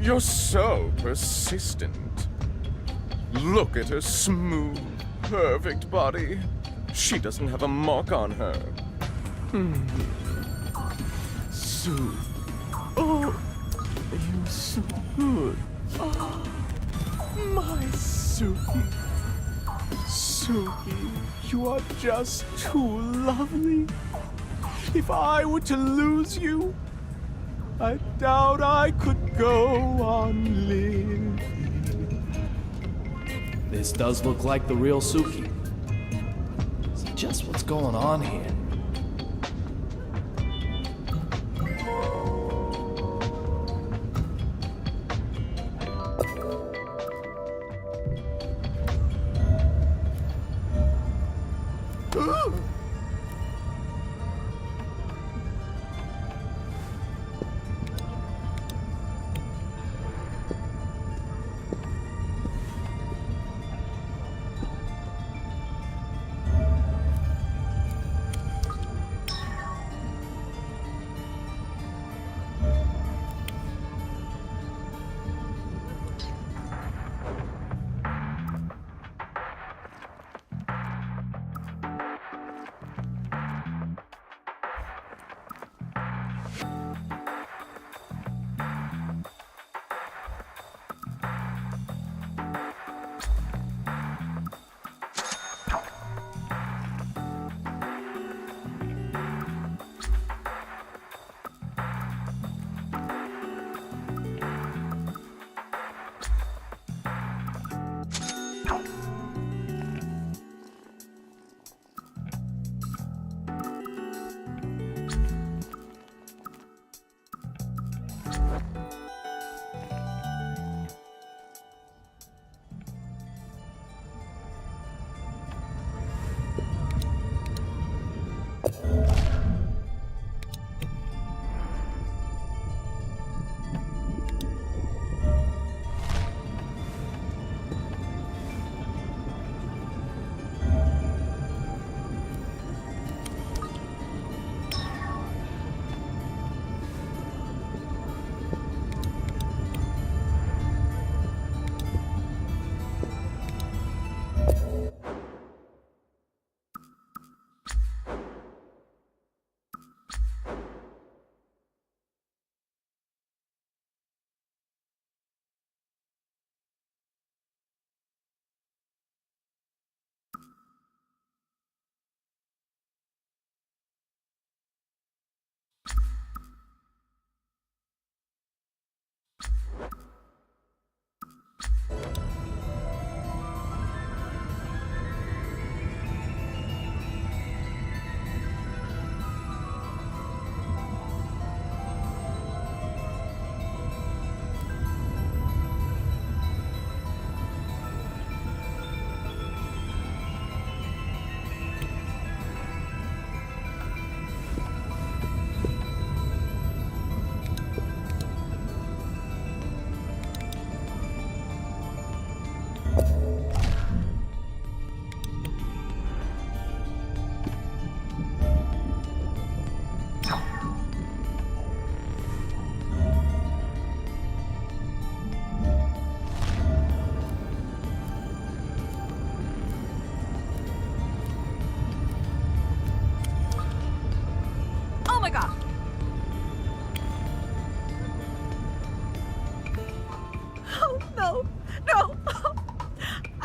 You're so persistent. Look at her smooth, perfect body. She doesn't have a mark on her. Sue. Oh, you're so good. Oh, my Suki. Suki, you are just too lovely. If I were to lose you, I doubt I could go on living. This does look like the real Suki. So just what's going on here?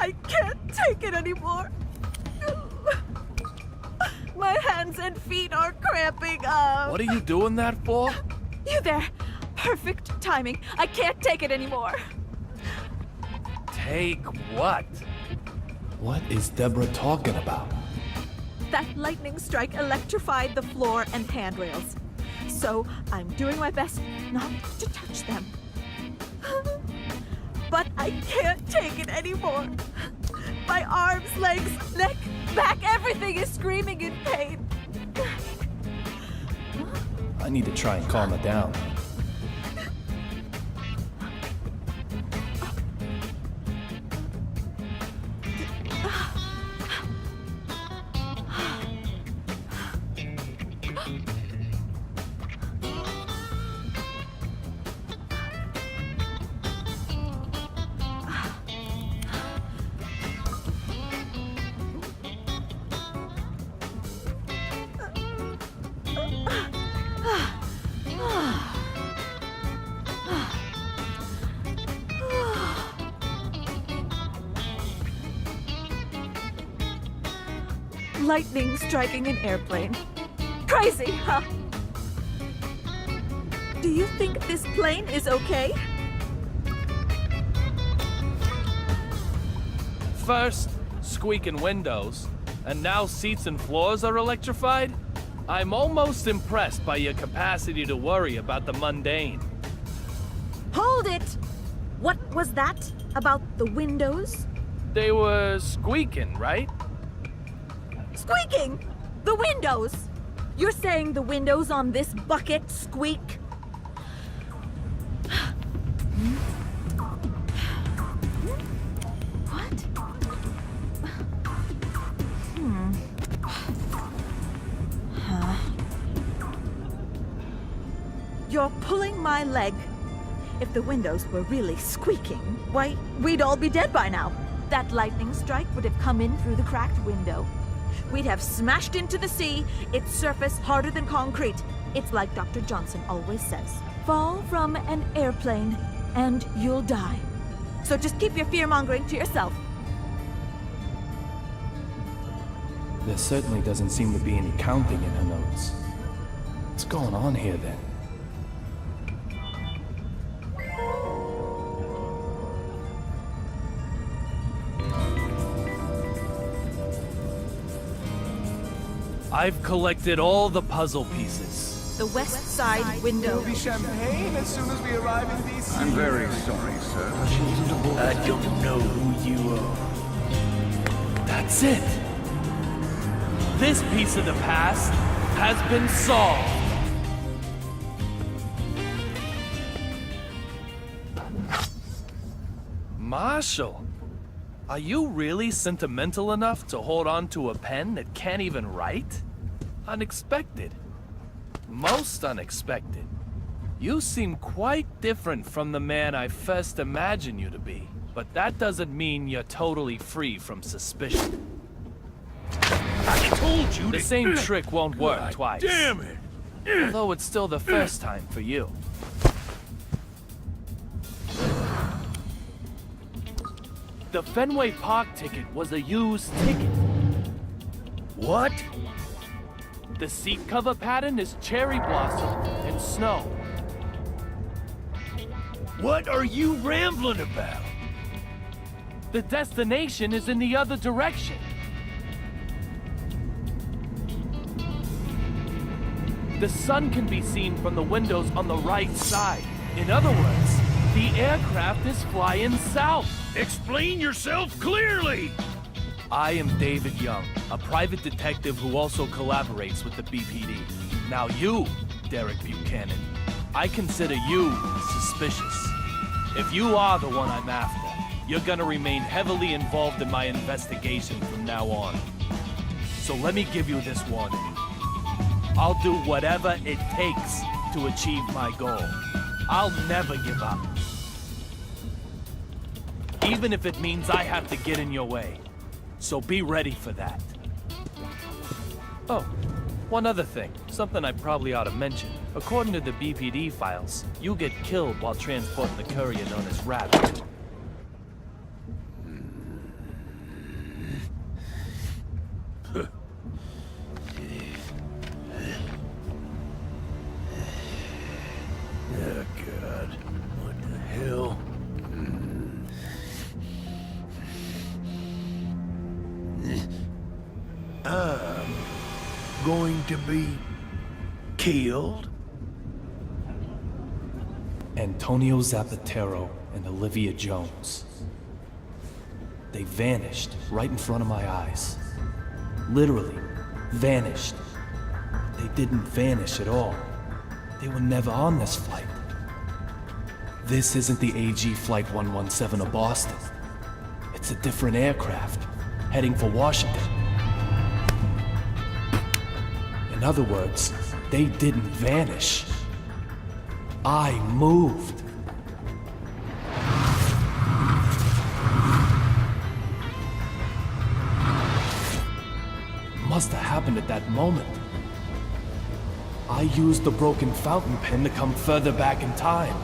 I can't take it anymore. My hands and feet are cramping up. What are you doing that for? You there. Perfect timing. I can't take it anymore. Take what? What is Deborah talking about? That lightning strike electrified the floor and handrails. So I'm doing my best not to touch them. But I can't take it anymore. My arms, legs, neck, back, everything is screaming in pain. I need to try and calm her down. Lightning striking an airplane. Crazy, huh? Do you think this plane is okay? First, squeaking windows, and now seats and floors are electrified? I'm almost impressed by your capacity to worry about the mundane. Hold it! What was that about the windows? They were squeaking, right? Squeaking! The windows! You're saying the windows on this bucket squeak? What? Huh? You're pulling my leg. If the windows were really squeaking, why, we'd all be dead by now. That lightning strike would have come in through the cracked window. We'd have smashed into the sea, its surface harder than concrete. It's like Dr. Johnson always says. Fall from an airplane and you'll die. So just keep your fear-mongering to yourself. There certainly doesn't seem to be any counting in her notes. What's going on here then? I've collected all the puzzle pieces. The west side window. Be champagne as soon as we arrive in DC. I'm very sorry, sir. I don't know who you are. That's it! This piece of the past has been solved! Marshall, are you really sentimental enough to hold on to a pen that can't even write? Unexpected. Most unexpected. You seem quite different from the man I first imagined you to be. But that doesn't mean you're totally free from suspicion. I told you The same trick won't work twice. Damn it! Although it's still the first time for you. The Fenway Park ticket was a used ticket. What? The seat cover pattern is cherry blossom and snow. What are you rambling about? The destination is in the other direction. The sun can be seen from the windows on the right side. In other words, the aircraft is flying south. Explain yourself clearly! I am David Young, a private detective who also collaborates with the BPD. Now you, Derek Buchanan, I consider you suspicious. If you are the one I'm after, you're gonna remain heavily involved in my investigation from now on. So let me give you this warning. I'll do whatever it takes to achieve my goal. I'll never give up. Even if it means I have to get in your way. So be ready for that. Oh, one other thing. Something I probably ought to mention. According to the BPD files, you get killed while transporting the courier known as Rabbit. going to be killed? Antonio Zapatero and Olivia Jones. They vanished right in front of my eyes. Literally, vanished. They didn't vanish at all. They were never on this flight. This isn't the AG Flight 117 of Boston. It's a different aircraft, heading for Washington. In other words, they didn't vanish. I moved. Must have happened at that moment. I used the broken fountain pen to come further back in time.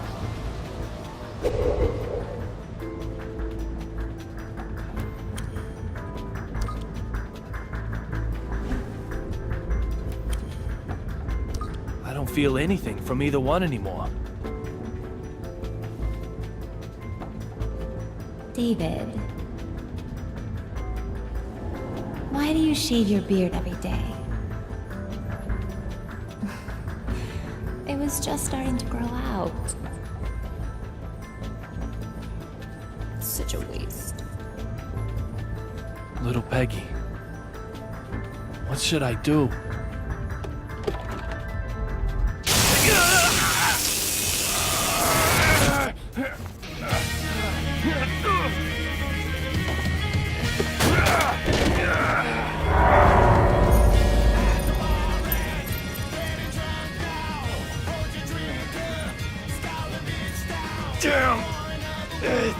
I don't feel anything from either one anymore. David, why do you shave your beard every day? It was just starting to grow out. Such a waste. Little Peggy, what should I do? Damn it!